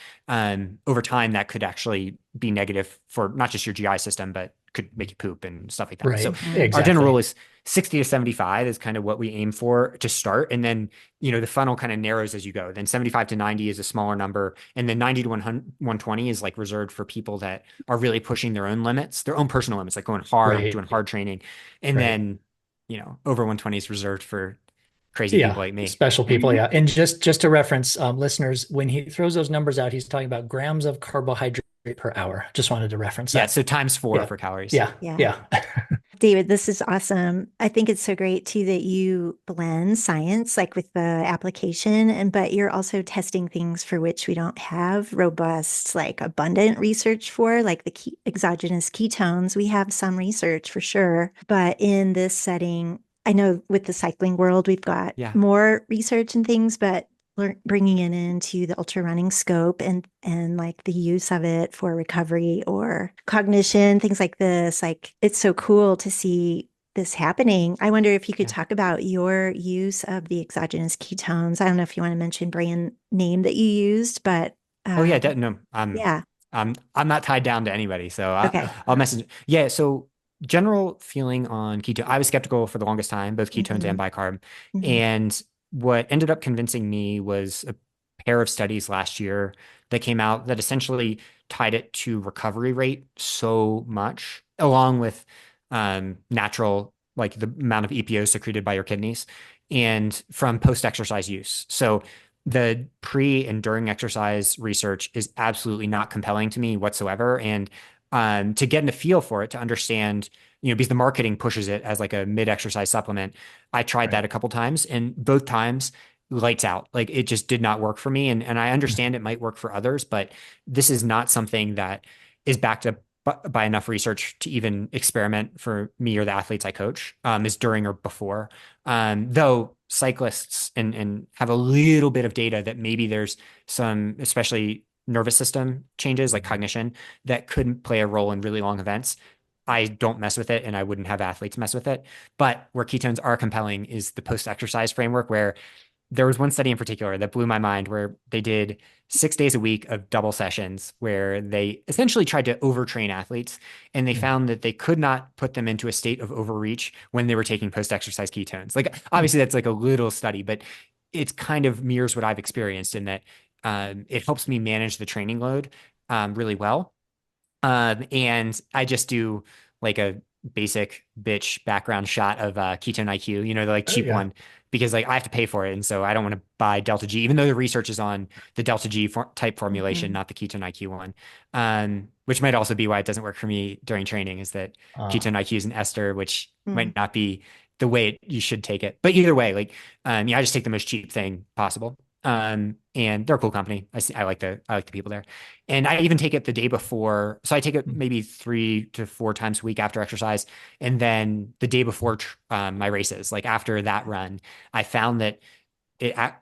Speaker 2: over time that could actually be negative for not just your GI system, but could make you poop and stuff like that. So
Speaker 3: Right.
Speaker 1: Mhm.
Speaker 2: our general rule
Speaker 3: Exactly.
Speaker 2: is 60 to 75 is kind of what we aim for to start. And then, the funnel kind of narrows as you go. Then 75 to 90 is a smaller number. And then 90 to 100, 120 is like reserved for people that are really pushing their own limits, their own personal limits, like going hard,
Speaker 3: Right.
Speaker 2: doing hard training. And
Speaker 3: Right.
Speaker 2: then, over 120 is reserved for crazy people
Speaker 3: Yeah,
Speaker 2: like me.
Speaker 3: special people. Yeah, and just to reference listeners, when he throws those numbers out, he's talking about grams of carbohydrate per hour. Just wanted to reference
Speaker 2: Yeah.
Speaker 3: that.
Speaker 2: So times four
Speaker 3: Yeah,
Speaker 2: for calories.
Speaker 3: yeah,
Speaker 1: Yeah.
Speaker 3: yeah.
Speaker 1: David, this is awesome. I think it's so great too that you blend science like with the application and but you're also testing things for which we don't have robust, like abundant research for, like the exogenous ketones. We have some research for sure, but in this setting, I know with the cycling world, we've got
Speaker 2: Yeah.
Speaker 1: more research and things, but bringing it into the ultra running scope and like the use of it for recovery or cognition, things like this, like it's so cool to see this happening. I wonder if you could
Speaker 2: Yeah.
Speaker 1: talk about your use of the exogenous ketones. I don't know if you want to mention brand name that you used, but
Speaker 2: Oh yeah.
Speaker 1: um,
Speaker 2: No,
Speaker 1: yeah.
Speaker 2: I'm not tied down to anybody. So
Speaker 1: Okay.
Speaker 2: I'll message. Yeah. So general feeling on keto, I was skeptical for the longest time, both ketones and
Speaker 1: Hmm.
Speaker 2: bicarb.
Speaker 1: Hmm.
Speaker 2: And what ended up convincing me was a pair of studies last year that came out that essentially tied it to recovery rate so much, along with natural, like the amount of EPO secreted by your kidneys and from post-exercise use. So the pre and during exercise research is absolutely not compelling to me whatsoever. And to get a feel for it, to understand, because the marketing pushes it as like a mid-exercise supplement, I tried that
Speaker 3: Right.
Speaker 2: a couple times, and both times lights out. Like it just did not work for me. And I understand it might work for others, but this is not something that is backed up by enough research to even experiment for me or the athletes I coach, is during or before. Though cyclists and have a little bit of data that maybe there's some, especially nervous system changes like
Speaker 3: Mhm.
Speaker 2: cognition, that could play a role in really long events. I don't mess with it and I wouldn't have athletes mess with it. But where ketones are compelling is the post exercise framework, where there was one study in particular that blew my mind where they did 6 days a week of double sessions where they essentially tried to overtrain athletes, and they
Speaker 3: Mhm.
Speaker 2: found that they could not put them into a state of overreach when they were taking post-exercise ketones. Like
Speaker 3: Mhm.
Speaker 2: obviously that's like a little study, but it's kind of mirrors what I've experienced in that it helps me manage the training load really well. And I just do like a basic bitch background shot of ketone IQ, the like
Speaker 3: Oh
Speaker 2: cheap
Speaker 3: yeah.
Speaker 2: one, because like I have to pay for it. And so I don't want to buy Delta G, even though the research is on the Delta G type formulation,
Speaker 1: Hmm.
Speaker 2: not the ketone IQ one. Which might also be why it doesn't work for me during training, is that
Speaker 3: Uh,
Speaker 2: ketone IQ is an ester, which
Speaker 1: Hmm.
Speaker 2: might not be the way you should take it. But either way, like, yeah, I just take the most cheap thing possible. And they're a cool company. I like the people there. And I even take it the day before. So I take it maybe 3 to 4 times a week after exercise. And then the day before my races, like after that run, I found that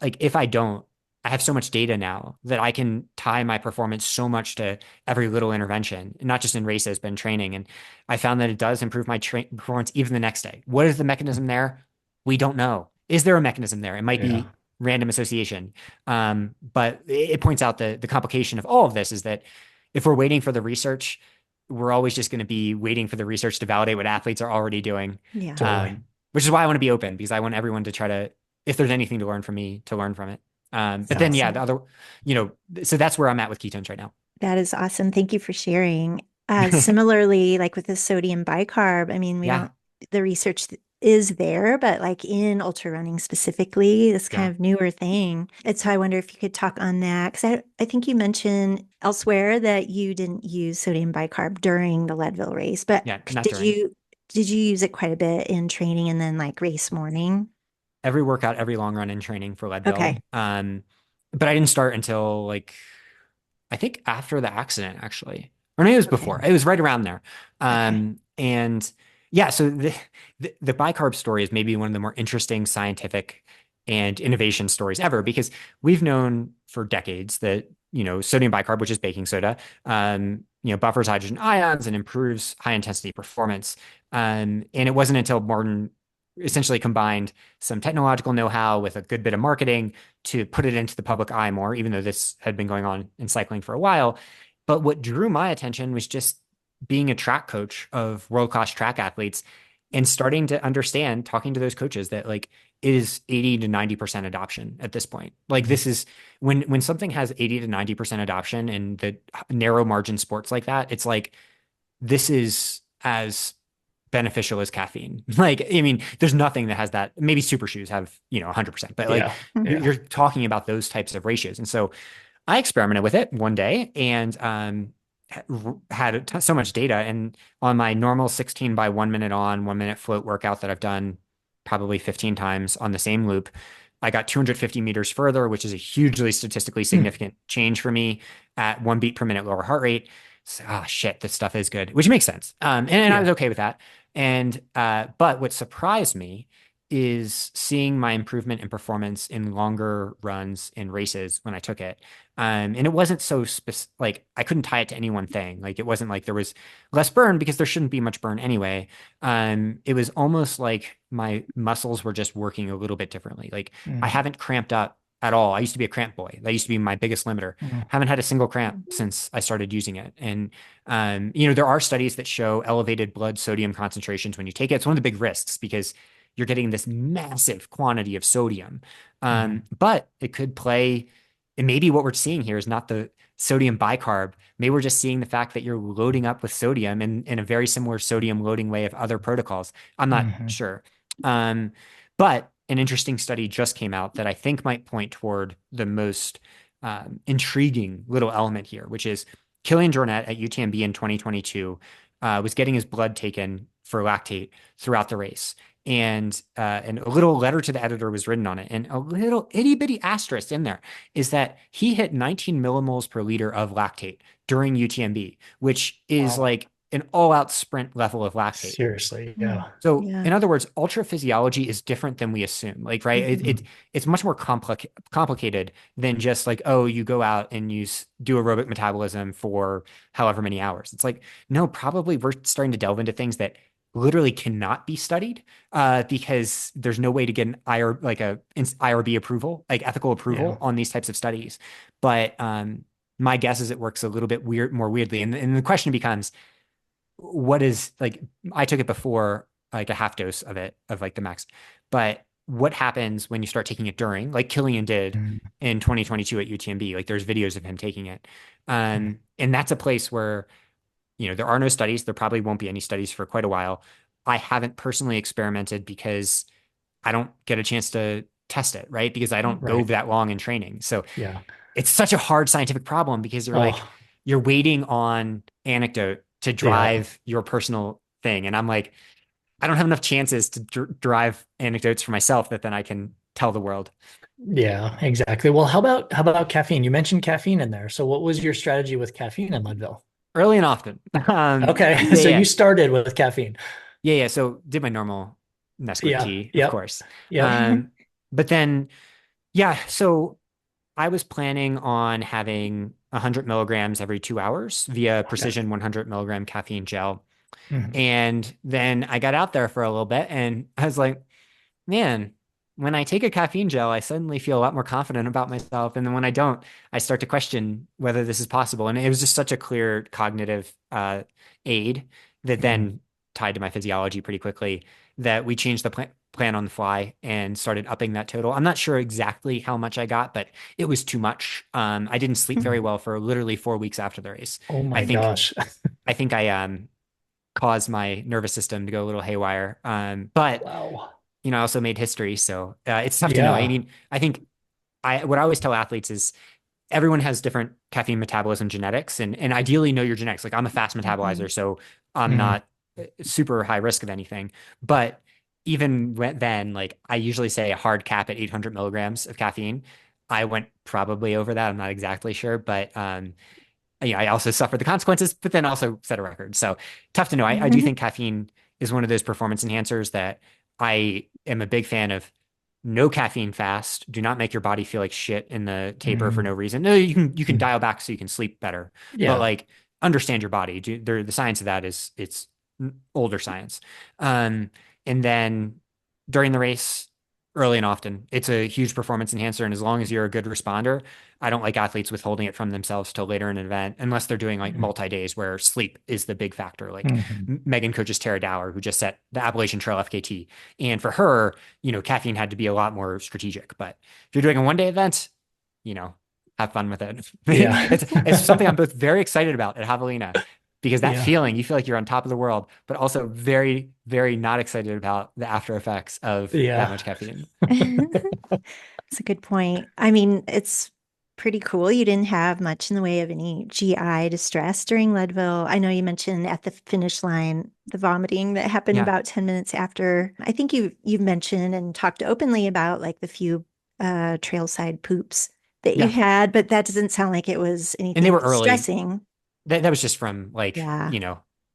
Speaker 2: like if I don't, I have so much data now that I can tie my performance so much to every little intervention, not just in races, but in training. And I found that it does improve my performance even the next day. What is the mechanism there? We don't know. Is there a mechanism there? It might
Speaker 3: Yeah.
Speaker 2: be random association. But it points out the complication of all of this is that if we're waiting for the research, we're always just going to be waiting for the research to validate what athletes are already doing.
Speaker 1: Yeah.
Speaker 3: Totally.
Speaker 2: Which is why I want to be open because I want everyone to try to, if there's anything to learn from me, to learn from it. But
Speaker 3: Yeah.
Speaker 2: then, yeah,
Speaker 1: Awesome.
Speaker 2: the other, so that's where I'm at with ketones right now.
Speaker 1: That is awesome. Thank you for sharing. Similarly, like with the sodium bicarb, I mean,
Speaker 2: Yeah,
Speaker 1: the research is there, but like in ultra running specifically, this kind
Speaker 2: yeah,
Speaker 1: of newer thing. And so I wonder if you could talk on that. Because I think you mentioned elsewhere that you didn't use sodium bicarb during the Leadville race, but
Speaker 2: yeah, not during.
Speaker 1: did you use it quite a bit in training and then like race morning?
Speaker 2: Every workout, every long run in training for
Speaker 1: Okay.
Speaker 2: Leadville. But I didn't start until like I think after the accident, actually. Or maybe it was
Speaker 1: Okay.
Speaker 2: before. It was right around there.
Speaker 1: Okay.
Speaker 2: And yeah, so the bicarb story is maybe one of the more interesting scientific and innovation stories ever because we've known for decades that, sodium bicarb, which is baking soda, buffers hydrogen ions and improves high intensity performance. And it wasn't until Martin essentially combined some technological know-how with a good bit of marketing to put it into the public eye more, even though this had been going on in cycling for a while. But what drew my attention was just being a track coach of world-class track athletes and starting to understand, talking to those coaches that like it is 80 to 90% adoption at this point. Like
Speaker 3: Mhm.
Speaker 2: this is when something has 80 to 90% adoption in the narrow margin sports like that, it's like this is as beneficial as caffeine. Like, I mean, there's nothing that has that. Maybe super shoes have, 100%, but like
Speaker 3: Yeah.
Speaker 1: Mhm.
Speaker 3: Yeah.
Speaker 2: you're talking about those types of ratios. And so I experimented with it one day and had so much data. And on my normal 16 by 1 minute on, 1 minute float workout that I've done probably 15 times on the same loop, I got 250 meters further, which is a hugely statistically
Speaker 3: Hmm.
Speaker 2: significant change for me at 1 beat per minute lower heart rate. So, shit, this stuff is good, which makes sense. And I
Speaker 3: Yeah.
Speaker 2: was okay with that. And but what surprised me is seeing my improvement in performance in longer runs in races when I took it. And it wasn't so specific, like I couldn't tie it to any one thing. Like it wasn't like there was less burn because there shouldn't be much burn anyway. It was almost like my muscles were just working a little bit differently. Like I
Speaker 3: Mm.
Speaker 2: haven't cramped up at all. I used to be a cramp boy. That used to be my biggest limiter.
Speaker 3: Mm.
Speaker 2: Haven't had a single cramp since I started using it. And there are studies that show elevated blood sodium concentrations when you take it. It's one of the big risks because you're getting this massive quantity of sodium.
Speaker 3: Mm.
Speaker 2: But it could play, and maybe what we're seeing here is not the sodium bicarb. Maybe we're just seeing the fact that you're loading up with sodium in a very similar sodium loading way of other protocols. I'm not
Speaker 3: Mhm.
Speaker 2: sure. But an interesting study just came out that I think might point toward the most intriguing little element here, which is Killian Jornet at UTMB in 2022 was getting his blood taken for lactate throughout the race. And a little letter to the editor was written on it. And a little itty bitty asterisk in there is that he hit 19 millimoles per liter of lactate during UTMB, which is
Speaker 3: Wow.
Speaker 2: like an all out sprint level of lactate.
Speaker 3: Seriously.
Speaker 1: Mm.
Speaker 3: Yeah.
Speaker 2: So,
Speaker 1: Yeah.
Speaker 2: in other words, ultra physiology is different than we assume. Like, right?
Speaker 1: Mhm.
Speaker 2: It's much more complicated than just like, oh, you go out and do aerobic metabolism for however many hours. It's like, no, probably we're starting to delve into things that literally cannot be studied because there's no way to get an IRB approval, like ethical
Speaker 3: Yeah.
Speaker 2: approval on these types of studies. But my guess is it works a little bit more weirdly. And the question becomes, what is like I took it before like a half dose of it of like the max, but what happens when you start taking it during, like Killian did
Speaker 3: Mm.
Speaker 2: in 2022 at UTMB? Like there's videos of him taking it,
Speaker 3: Mm.
Speaker 2: and that's a place where there are no studies. There probably won't be any studies for quite a while. I haven't personally experimented because I don't get a chance to test it, right? Because I don't go
Speaker 3: Right.
Speaker 2: that long in training. So
Speaker 3: Yeah.
Speaker 2: it's such a hard scientific problem because
Speaker 3: Oh,
Speaker 2: you're waiting on anecdote to
Speaker 3: yeah.
Speaker 2: drive your personal thing. And I'm like, I don't have enough chances to drive anecdotes for myself that then I can tell the world.
Speaker 3: Yeah, exactly. Well, how about caffeine? You mentioned caffeine in there. So what was your strategy with caffeine in Leadville?
Speaker 2: Early and often.
Speaker 3: Okay,
Speaker 2: Yeah,
Speaker 3: so you
Speaker 2: yeah,
Speaker 3: started with caffeine.
Speaker 2: yeah. So did my normal Nesquik
Speaker 3: Yeah,
Speaker 2: tea, of
Speaker 3: yep,
Speaker 2: course.
Speaker 3: yep.
Speaker 2: Um, but then, yeah, so I was planning on having 100 milligrams every 2 hours via
Speaker 3: Okay.
Speaker 2: precision 100 milligram caffeine gel.
Speaker 3: Mhm.
Speaker 2: And then I got out there for a little bit and I was like, man, when I take a caffeine gel, I suddenly feel a lot more confident about myself. And then when I don't, I start to question whether this is possible. And it was just such a clear cognitive aid that
Speaker 3: Mhm.
Speaker 2: then tied to my physiology pretty quickly that we changed the plan on the fly and started upping that total. I'm not sure exactly how much I got, but it was too much. I didn't sleep very well for literally 4 weeks after the race.
Speaker 3: Oh
Speaker 2: I
Speaker 3: my
Speaker 2: think
Speaker 3: gosh.
Speaker 2: I think I caused my nervous system to go a little haywire. But
Speaker 3: Wow.
Speaker 2: I also made history, so it's tough to know. I
Speaker 3: Yeah.
Speaker 2: mean, I think I what I always tell athletes is everyone has different caffeine metabolism genetics, and ideally know your genetics. Like I'm a fast
Speaker 1: Mhm.
Speaker 2: metabolizer, so I'm
Speaker 3: Mhm.
Speaker 2: not super high risk of anything. But even then, like I usually say a hard cap at 800 milligrams of caffeine. I went probably over that. I'm not exactly sure, but I also suffered the consequences, but then also set a record. So tough to know. I do think caffeine is one of those performance enhancers that I am a big fan of. No caffeine fast. Do not make your body feel like shit in the taper for
Speaker 3: Mhm.
Speaker 2: no reason. No, you can
Speaker 3: Mhm.
Speaker 2: dial back so you can sleep better, but
Speaker 3: Yeah.
Speaker 2: like understand your body. The science of that is it's older science. Um, and then during the race, early and often, it's a huge performance enhancer. And as long as you're a good responder, I don't like athletes withholding it from themselves till later in an event, unless they're doing like
Speaker 3: Mhm.
Speaker 2: multi days where sleep is the big factor. Like
Speaker 3: Mhm.
Speaker 2: Megan coaches Tara Dower, who just set the Appalachian Trail FKT. And for her, caffeine had to be a lot more strategic. But if you're doing a 1 day event, you know, have fun with it.
Speaker 3: Yeah.
Speaker 2: It's something I'm both very excited about at Javelina because that
Speaker 3: Yeah.
Speaker 2: feeling, you feel like you're on top of the world, but also very, very not excited about the after effects of that
Speaker 3: Yeah.
Speaker 2: much caffeine.
Speaker 1: That's a good point. I mean, it's pretty cool. You didn't have much in the way of any GI distress during Leadville. I know you mentioned at the finish line the vomiting that happened
Speaker 2: Yeah.
Speaker 1: about 10 minutes after. I think you've mentioned and talked openly about like the few trailside poops that you
Speaker 2: Yeah.
Speaker 1: had, but that doesn't sound like it was
Speaker 2: And they
Speaker 1: anything
Speaker 2: were early.
Speaker 1: distressing.
Speaker 2: That was just from like,
Speaker 1: Yeah,
Speaker 2: I'm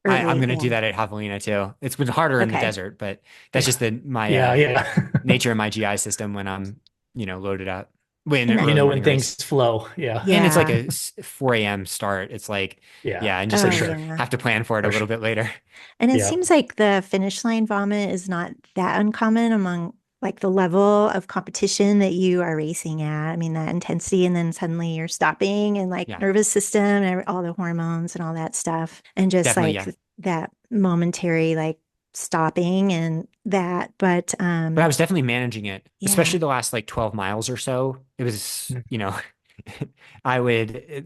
Speaker 1: early.
Speaker 2: gonna do
Speaker 1: Yeah.
Speaker 2: that at Javelina too. It's been harder in the
Speaker 1: Okay.
Speaker 2: desert, but that's
Speaker 3: Yeah.
Speaker 2: just the my
Speaker 3: Yeah. Yeah.
Speaker 2: nature of my GI system when I'm, loaded up when
Speaker 1: And
Speaker 2: an
Speaker 1: that,
Speaker 3: You
Speaker 2: early
Speaker 3: know when
Speaker 2: morning race.
Speaker 3: things flow. Yeah.
Speaker 2: And it's like
Speaker 1: yeah.
Speaker 2: a 4 a.m. start. It's like,
Speaker 3: Yeah.
Speaker 2: yeah, and just
Speaker 3: For
Speaker 1: Oh,
Speaker 2: like
Speaker 3: sure.
Speaker 1: yeah.
Speaker 2: have to plan for it a
Speaker 3: For
Speaker 2: little
Speaker 3: sure.
Speaker 2: bit later.
Speaker 1: And it
Speaker 3: Yeah.
Speaker 1: seems like the finish line vomit is not that uncommon among like the level of competition that you are racing at. I mean, that intensity, and then suddenly you're stopping, and like
Speaker 2: Yeah,
Speaker 1: nervous system and all the hormones and all that stuff. And just
Speaker 2: definitely.
Speaker 1: like
Speaker 2: Yeah.
Speaker 1: that momentary like stopping and that. But
Speaker 2: But I was definitely managing it,
Speaker 1: yeah.
Speaker 2: especially the last like 12 miles or so. It was,
Speaker 3: Mm.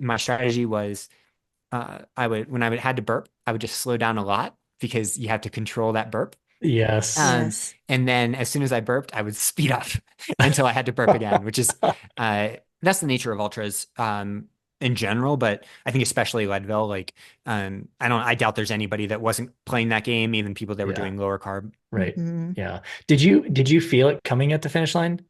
Speaker 2: my strategy was when I would had to burp, I would just slow down a lot because you have to control that burp.
Speaker 3: Yes.
Speaker 1: Yes.
Speaker 2: And then as soon as I burped, I would speed up until I had to burp again, which is that's the nature of ultras in general, but I think especially Leadville, like I doubt there's anybody that wasn't playing that game, even people that were
Speaker 3: Yeah.
Speaker 2: doing lower carb.
Speaker 3: Right.
Speaker 1: Hmm.
Speaker 3: Yeah. Did you feel it coming at the finish line,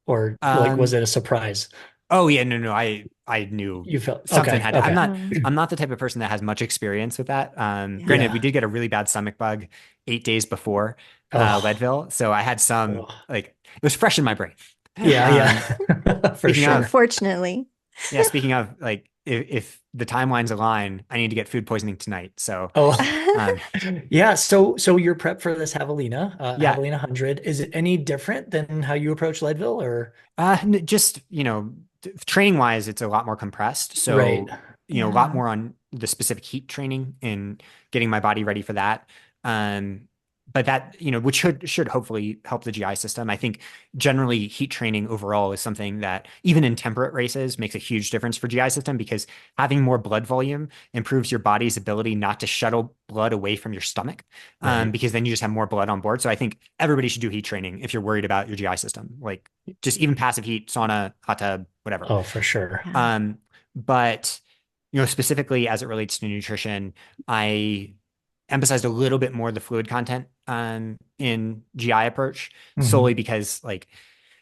Speaker 3: or like was
Speaker 2: Um
Speaker 3: it a surprise?
Speaker 2: oh yeah, no, I knew
Speaker 3: You felt
Speaker 2: something
Speaker 3: okay.
Speaker 2: had to,
Speaker 3: Okay.
Speaker 1: Um,
Speaker 2: I'm not the type of person that has much experience with that. Granted, we
Speaker 1: yeah.
Speaker 3: Yeah.
Speaker 2: did get a really bad stomach bug 8 days before
Speaker 3: Oh.
Speaker 2: Leadville, so I had some
Speaker 3: Oh.
Speaker 2: like it was fresh in my brain.
Speaker 3: Yeah.
Speaker 2: Um,
Speaker 3: Yeah. For
Speaker 2: speaking of,
Speaker 3: sure.
Speaker 1: Unfortunately.
Speaker 2: yeah, speaking of like if the timelines align, I need to get food poisoning tonight. So,
Speaker 3: Oh.
Speaker 2: um,
Speaker 3: Yeah. So your prep for this
Speaker 2: yeah,
Speaker 3: Javelina 100, is it any different than how you approach Leadville, or?
Speaker 2: just training wise, it's a lot more compressed.
Speaker 3: Right.
Speaker 2: So, a lot
Speaker 1: Yeah.
Speaker 2: more on the specific heat training and getting my body ready for that. Um, but that, which should hopefully help the GI system. I think generally heat training overall is something that even in temperate races makes a huge difference for GI system because having more blood volume improves your body's ability not to shuttle blood away from your stomach,
Speaker 3: Right.
Speaker 2: because then you just have more blood on board. So I think everybody should do heat training if you're worried about your GI system. Like just even passive heat, sauna, hot tub, whatever.
Speaker 3: Oh, for sure.
Speaker 1: Yeah.
Speaker 2: But specifically as it relates to nutrition, I emphasized a little bit more the fluid content in GI approach
Speaker 3: Hmm.
Speaker 2: solely because like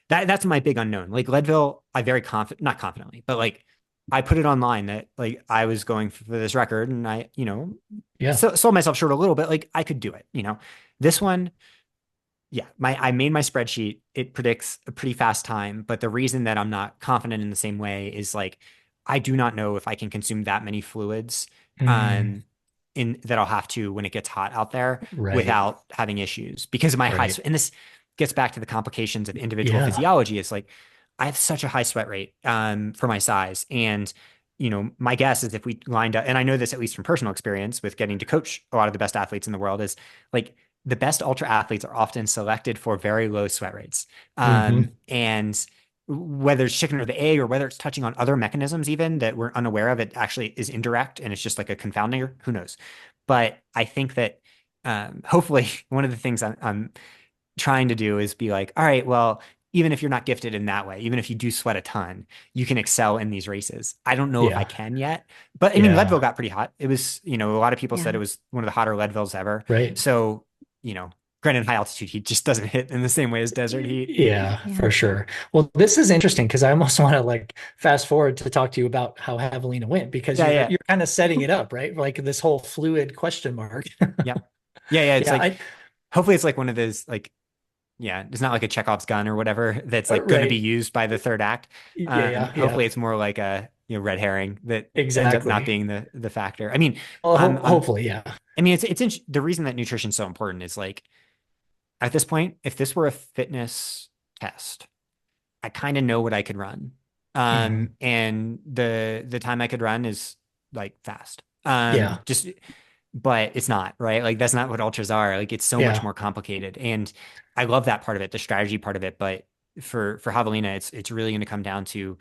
Speaker 2: that's my big unknown. Like Leadville, I very confident, not confidently, but like I put it online that like I was going for this record, and I,
Speaker 3: Yeah.
Speaker 2: sold myself short a little bit. Like I could do it. This one, yeah, I made my spreadsheet. It predicts a pretty fast time, but the reason that I'm not confident in the same way is like I do not know if I can consume that many fluids
Speaker 3: Mm,
Speaker 2: um in that I'll have to when it gets hot out there
Speaker 3: right.
Speaker 2: without having issues because of my high
Speaker 3: Right.
Speaker 2: and this gets back to the complications of individual
Speaker 3: Yeah.
Speaker 2: physiology. It's like I have such a high sweat rate for my size, and my guess is if we lined up, and I know this at least from personal experience with getting to coach a lot of the best athletes in the world, is like the best ultra athletes are often selected for very low sweat rates.
Speaker 3: Hmm.
Speaker 2: And whether it's chicken or the egg, or whether it's touching on other mechanisms even that we're unaware of, it actually is indirect and it's just like a confounder. Who knows? But I think that hopefully one of the things I'm trying to do is be like, all right, well, even if you're not gifted in that way, even if you do sweat a ton, you can excel in these races. I don't know if I
Speaker 3: Yeah.
Speaker 2: can yet, but I mean, Leadville
Speaker 3: Yeah.
Speaker 2: got pretty hot. It was, a lot of people said
Speaker 1: Yeah.
Speaker 2: it was one of the hotter Leadvilles ever.
Speaker 3: Right.
Speaker 2: So, you know, granted, high altitude heat just doesn't hit in the same way as desert heat.
Speaker 3: Yeah,
Speaker 1: Yeah.
Speaker 3: for sure. Well, this is interesting because I almost want to like fast forward to talk to you about how Javelina went because
Speaker 2: Yeah,
Speaker 3: you're
Speaker 2: yeah,
Speaker 3: you're kind of setting it up, right? Like this whole fluid question mark.
Speaker 2: yeah, yeah. It's
Speaker 3: Yeah,
Speaker 2: like hopefully it's like one of those like yeah, it's not like a Chekhov's gun or whatever that's like going to be
Speaker 3: right.
Speaker 2: used by the third act.
Speaker 3: Yeah, yeah, yeah.
Speaker 2: Hopefully it's more like a red herring that ends up not
Speaker 3: Exactly.
Speaker 2: being the factor. I mean,
Speaker 3: Well,
Speaker 2: I'm
Speaker 3: hopefully, yeah.
Speaker 2: I mean the reason that nutrition is so important is like at this point, if this were a fitness test, I kind of know what I could run.
Speaker 3: Hmm.
Speaker 2: And the time I could run is like fast.
Speaker 3: Yeah,
Speaker 2: Just but it's not, right? Like that's not what ultras are. Like it's so much
Speaker 3: yeah,
Speaker 2: more complicated. And I love that part of it, the strategy part of it. But for Javelina, it's really going to come down to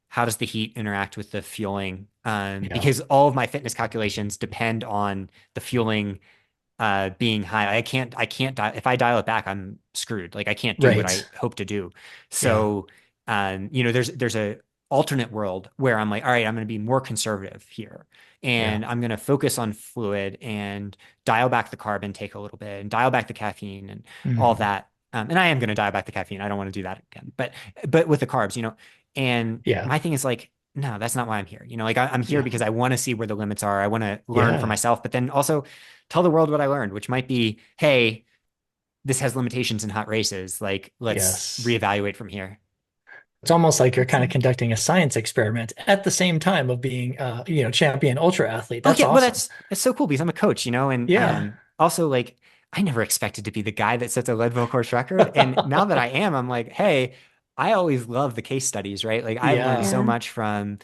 Speaker 2: how does the heat interact with the fueling?
Speaker 3: yeah.
Speaker 2: Because all of my fitness calculations depend on the fueling being high. I can't dial if I dial it back, I'm screwed. Like I can't do what
Speaker 3: Right.
Speaker 2: I hope to do.
Speaker 3: Yeah,
Speaker 2: So there's a alternate world where I'm like, all right, I'm gonna be more conservative here.
Speaker 3: yeah.
Speaker 2: And I'm gonna focus on fluid and dial back the carb intake a little bit and dial back the caffeine and all
Speaker 3: Hmm.
Speaker 2: that. And I am gonna dial back the caffeine. I don't want to do that again. But with the carbs. And
Speaker 3: Yeah,
Speaker 2: my thing is like, no, that's not why I'm here. Like I'm here
Speaker 3: yeah,
Speaker 2: because I want to see where the limits are. I want to learn for
Speaker 3: yeah.
Speaker 2: myself, but then also tell the world what I learned, which might be, hey, this has limitations in hot races. Like, let's
Speaker 3: Yes.
Speaker 2: reevaluate from here.
Speaker 3: It's almost like you're kind of
Speaker 1: Awesome.
Speaker 3: conducting a science experiment at the same time of being, champion ultra athlete.
Speaker 2: Oh
Speaker 3: That's
Speaker 2: yeah, well
Speaker 3: awesome.
Speaker 2: that's so cool because I'm a coach, and
Speaker 3: Yeah.
Speaker 2: also like I never expected to be the guy that sets a Leadville course record, and now that I am, I'm like, hey, I always love the case studies, right? Like I've learned
Speaker 3: Yeah,
Speaker 2: so
Speaker 1: Yeah.
Speaker 2: much from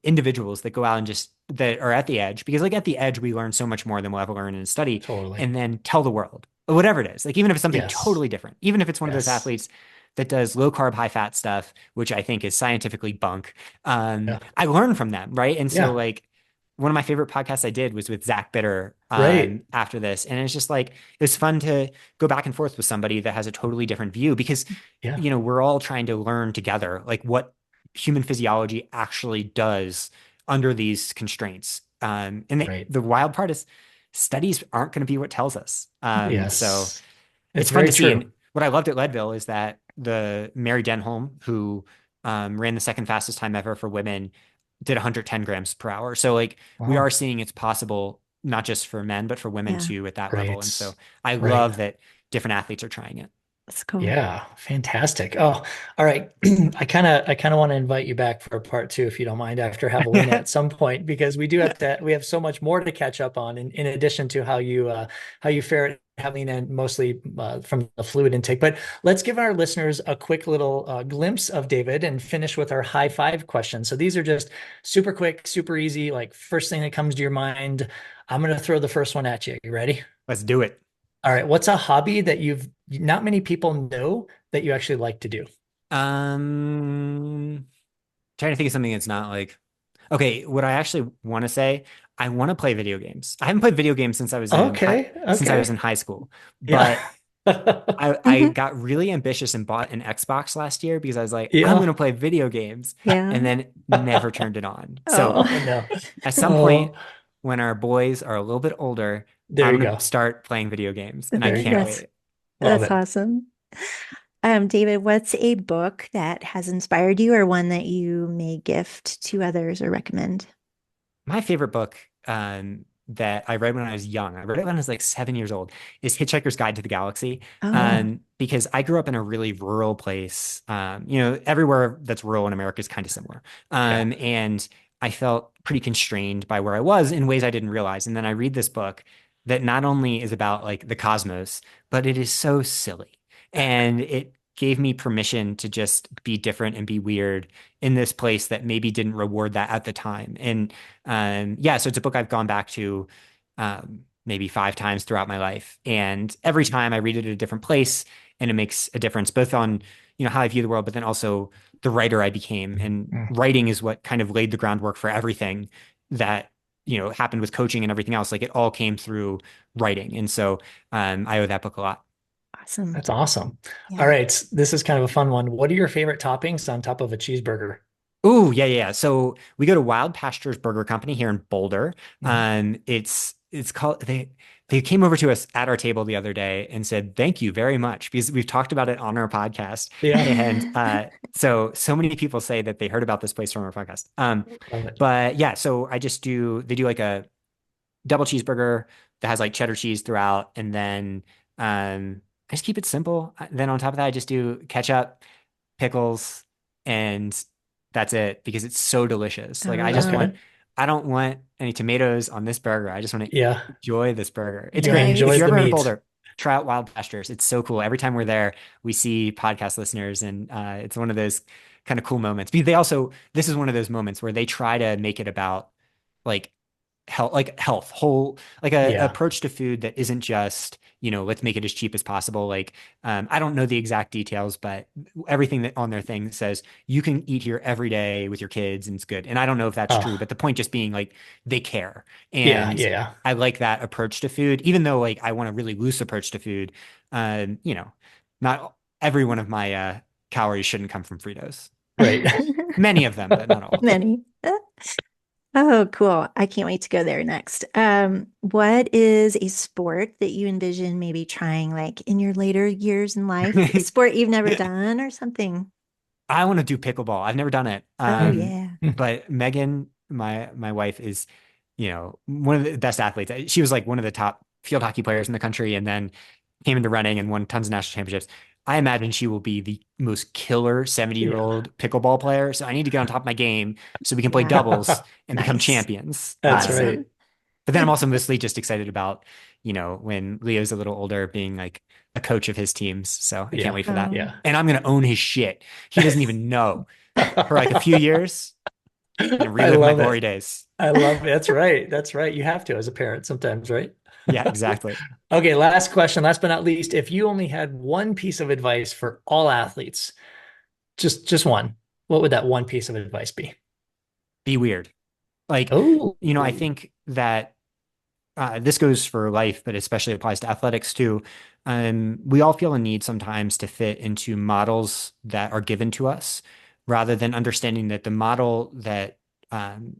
Speaker 2: individuals that go out and just that are at the edge because like at the edge we learn so much more than we'll ever learn in a study,
Speaker 3: totally.
Speaker 2: and then tell the world whatever it is, like even if it's something
Speaker 3: Yes.
Speaker 2: totally different, even if it's one of those
Speaker 3: Yes.
Speaker 2: athletes that does low carb, high fat stuff, which I think is scientifically bunk.
Speaker 3: Yeah.
Speaker 2: I learn from them, right? And so
Speaker 3: Yeah.
Speaker 2: like one of my favorite podcasts I did was with Zach Bitter
Speaker 3: Right.
Speaker 2: after this. And it's just like, it was fun to go back and forth with somebody that has a totally different view because,
Speaker 3: Yeah.
Speaker 2: we're all trying to learn together, like what human physiology actually does under these constraints. And
Speaker 3: Right.
Speaker 2: the wild part is studies aren't going to be what tells us. So
Speaker 3: Yes. It's
Speaker 2: it's fun
Speaker 3: very
Speaker 2: to see.
Speaker 3: true.
Speaker 2: And what I loved at Leadville is that the Mary Denholm, who ran the second fastest time ever for women, did 110 grams per hour. So like we
Speaker 3: Wow.
Speaker 2: are seeing it's possible not just for men but for women
Speaker 1: Yeah.
Speaker 2: too at that level. And
Speaker 3: Right.
Speaker 2: so I
Speaker 3: Right.
Speaker 2: love that different athletes are trying it.
Speaker 1: That's cool.
Speaker 3: Yeah, fantastic. Oh, all right. I kind of want to invite you back for a part two, if you don't mind, after Javelina at some point, because we have so much more to catch up on in addition to how you fare at Javelina and mostly from the fluid intake. But let's give our listeners a quick little glimpse of David and finish with our high five questions. So these are just super quick, super easy, like first thing that comes to your mind. I'm gonna throw the first one at you. You ready?
Speaker 2: Let's do it.
Speaker 3: All right. What's a hobby that you've not many people know that you actually like to do?
Speaker 2: Um, Trying to think of something that's not like okay, what I actually want to say, I want to play video games. I haven't played video games
Speaker 3: Okay.
Speaker 2: since I was
Speaker 3: Okay.
Speaker 2: in high school,
Speaker 3: Yeah.
Speaker 2: but I
Speaker 1: Hmm.
Speaker 2: got really ambitious and bought an Xbox last year because I was like, I'm
Speaker 3: Yeah.
Speaker 2: gonna play video games,
Speaker 1: Yeah.
Speaker 2: and then never turned it on. So
Speaker 1: Oh,
Speaker 3: Oh no.
Speaker 2: at some
Speaker 3: Oh,
Speaker 2: point, when our boys are a little bit older,
Speaker 3: there
Speaker 2: I'm
Speaker 3: you
Speaker 2: gonna
Speaker 3: go.
Speaker 2: start playing video games, and I
Speaker 3: There you
Speaker 2: can't
Speaker 3: go.
Speaker 1: that's
Speaker 2: wait.
Speaker 3: Love
Speaker 1: that's
Speaker 3: it.
Speaker 1: awesome. David, what's a book that has inspired you or one that you may gift to others or recommend?
Speaker 2: My favorite book that I read when I was young, I read it when I was like 7 years old, is Hitchhiker's Guide to the Galaxy.
Speaker 1: Oh,
Speaker 2: Because I grew up in a really rural place. Everywhere that's rural in America is kind of similar.
Speaker 3: Yeah.
Speaker 2: And I felt pretty constrained by where I was in ways I didn't realize. And then I read this book that not only is about like the cosmos, but it is so silly. And it gave me permission to just be different and be weird in this place that maybe didn't reward that at the time. And yeah, so it's a book I've gone back to maybe 5 times throughout my life, and every time I read it at a different place, and it makes a difference both on how I view the world, but then also the writer I became. And
Speaker 3: Mm.
Speaker 2: writing is what kind of laid the groundwork for everything that happened with coaching and everything else. Like it all came through writing, and so I owe that book a lot.
Speaker 1: awesome.
Speaker 3: That's awesome. All
Speaker 1: Yeah.
Speaker 3: right. This is kind of a fun one. What are your favorite toppings on top of a cheeseburger?
Speaker 2: Oh, yeah, yeah, yeah. So we go to Wild Pastures Burger Company here in Boulder.
Speaker 3: Mhm.
Speaker 2: It's called they came over to us at our table the other day and said thank you very much because we've talked about it on our podcast.
Speaker 3: Yeah.
Speaker 2: And so many people say that they heard about this place from our podcast.
Speaker 3: Love it.
Speaker 2: But yeah, so they do like a double cheeseburger that has like cheddar cheese throughout, and then I just keep it simple. Then on top of that, I just do ketchup, pickles, and that's it because it's so delicious. Like
Speaker 3: Okay.
Speaker 2: I don't want any tomatoes on this burger. I just want to
Speaker 3: Yeah.
Speaker 2: enjoy this burger. It's
Speaker 3: You
Speaker 2: great. If
Speaker 3: enjoy
Speaker 2: you're
Speaker 1: Nice.
Speaker 3: the
Speaker 2: ever in
Speaker 3: meat.
Speaker 2: Boulder, try out Wild Pastures. It's so cool. Every time we're there, we see podcast listeners, and it's one of those kind of cool moments. Because this is one of those moments where they try to make it about like health, whole, like a
Speaker 3: Yeah.
Speaker 2: approach to food that isn't just, let's make it as cheap as possible. Like, I don't know the exact details, but everything that on their thing says you can eat here every day with your kids and it's good. And I don't know if that's true,
Speaker 3: Oh,
Speaker 2: but the point just being like they care.
Speaker 3: yeah.
Speaker 2: And
Speaker 3: Yeah.
Speaker 2: I like that approach to food, even though like I want a really loose approach to food. Not every one of my calories shouldn't come from Fritos.
Speaker 3: Right.
Speaker 2: Many of them, but not all.
Speaker 1: Many. Oh, cool. I can't wait to go there next. What is a sport that you envision maybe trying like in your later years in life? A sport you've never done or something?
Speaker 2: I want to do pickleball. I've never done it.
Speaker 1: Oh,
Speaker 3: Mm.
Speaker 1: yeah.
Speaker 2: But Megan, my wife is, one of the best athletes. She was like one of the top field hockey players in the country, and then came into running and won tons of national championships. I imagine she will be the most killer 70-year
Speaker 3: Yeah.
Speaker 2: old pickleball player. So I need to get on top of my game so we can play
Speaker 1: Yeah.
Speaker 2: doubles and become
Speaker 1: Nice.
Speaker 2: champions.
Speaker 3: That's right.
Speaker 1: Awesome.
Speaker 2: But then I'm also mostly just excited about, when Leo's a little older, being like a coach of his teams. So I can't
Speaker 3: Yeah.
Speaker 2: wait for that.
Speaker 1: Oh,
Speaker 3: Yeah.
Speaker 2: And I'm going to own his shit. He doesn't even know for like a few years and
Speaker 3: I
Speaker 2: relive my
Speaker 3: love
Speaker 2: glory
Speaker 3: it.
Speaker 2: days.
Speaker 3: I love it. That's right. That's right. You have to as a parent sometimes, right?
Speaker 2: Yeah, exactly.
Speaker 3: Okay, last question, last but not least, if you only had one piece of advice for all athletes, just one, what would that one piece of advice be?
Speaker 2: Be weird. Like,
Speaker 3: Oh,
Speaker 2: I think that this goes for life, but especially applies to athletics too. We all feel a need sometimes to fit into models that are given to us rather than understanding that the model that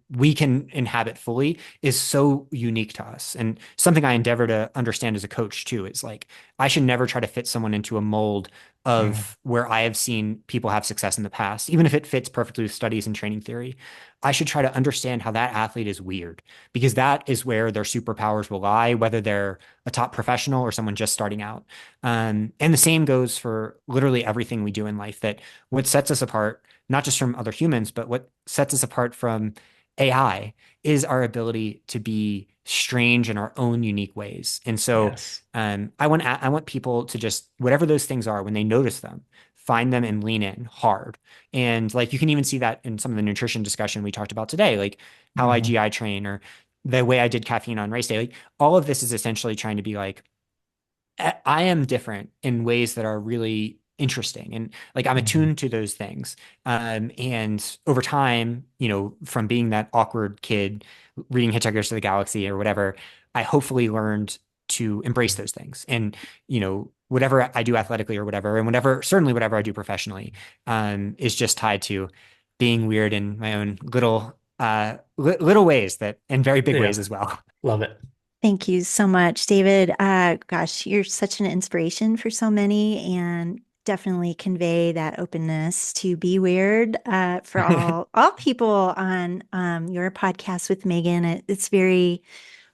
Speaker 2: we can inhabit fully is so unique to us. And something I endeavor to understand as a coach too is like, I should never try to fit someone into a mold
Speaker 3: mm,
Speaker 2: of where I have seen people have success in the past, even if it fits perfectly with studies and training theory. I should try to understand how that athlete is weird because that is where their superpowers will lie, whether they're a top professional or someone just starting out. And the same goes for literally everything we do in life, that what sets us apart, not just from other humans, but what sets us apart from AI is our ability to be strange in our own unique ways. And so
Speaker 3: yes.
Speaker 2: I want people to just, whatever those things are, when they notice them, find them and lean in hard. And like you can even see that in some of the nutrition discussion we talked about today, like how I
Speaker 3: Mhm.
Speaker 2: GI train or the way I did caffeine on race day. Like all of this is essentially trying to be like, I am different in ways that are really interesting. And like I'm
Speaker 3: Mhm.
Speaker 2: attuned to those things. And over time, from being that awkward kid reading Hitchhikers to the Galaxy or whatever, I hopefully learned to embrace those things. And, whatever I do athletically or whatever, and certainly whatever I do professionally, is just tied to being weird in my own little ways and very big ways
Speaker 3: Yeah,
Speaker 2: as well.
Speaker 3: love it.
Speaker 1: thank you so much, David. Gosh, you're such an inspiration for so many, and definitely convey that openness to be weird for all people on your podcast with Megan. It's very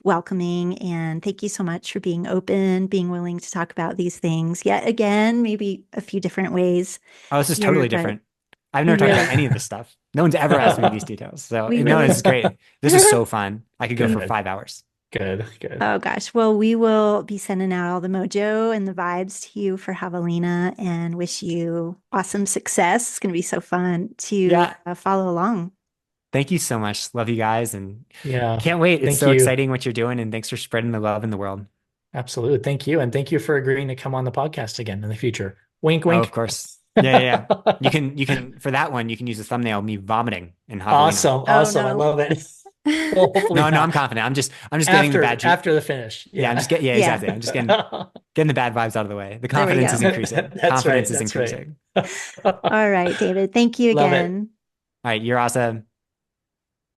Speaker 1: welcoming, and thank you so much for being open, being willing to talk about these things yet again, maybe a few different ways
Speaker 2: Oh, this is
Speaker 1: here,
Speaker 2: totally
Speaker 1: but
Speaker 2: different. I've
Speaker 1: we
Speaker 2: never talked
Speaker 1: really,
Speaker 2: about any of this stuff. No one's ever asked me these details. So
Speaker 1: we
Speaker 2: no,
Speaker 1: really,
Speaker 2: this is great. This is so fun. I could go for
Speaker 3: Good.
Speaker 2: 5 hours.
Speaker 3: Good. Good.
Speaker 1: oh gosh. Well, we will be sending out all the mojo and the vibes to you for Javelina and wish you awesome success. It's going to be so fun to
Speaker 2: Yeah.
Speaker 1: follow along.
Speaker 2: Thank you so much. Love you guys and
Speaker 3: Yeah.
Speaker 2: can't wait. It's
Speaker 3: Thank
Speaker 2: so
Speaker 3: you.
Speaker 2: exciting what you're doing, and thanks for spreading the love in the world.
Speaker 3: Absolutely. Thank you. And thank you for agreeing to come on the podcast again in the future. Wink,
Speaker 2: Oh, of
Speaker 3: wink.
Speaker 2: course. Yeah, yeah, yeah. You can for that one, you can use a thumbnail of me vomiting in Javelina.
Speaker 3: Awesome.
Speaker 1: Oh
Speaker 3: Awesome. I
Speaker 1: no.
Speaker 3: love it. Well, hopefully
Speaker 2: No, no, I'm
Speaker 3: not.
Speaker 2: confident. I'm just getting the bad
Speaker 3: After the finish.
Speaker 2: yeah, I'm
Speaker 3: Yeah.
Speaker 2: just getting yeah,
Speaker 1: Yeah,
Speaker 2: exactly. I'm just getting the bad vibes out of the way. The
Speaker 1: there we
Speaker 2: confidence is
Speaker 1: go.
Speaker 2: increasing.
Speaker 3: That's right.
Speaker 2: Confidence is
Speaker 3: That's right.
Speaker 2: increasing.
Speaker 1: All right, David. Thank you
Speaker 3: Love it.
Speaker 1: again.
Speaker 2: All right, you're awesome.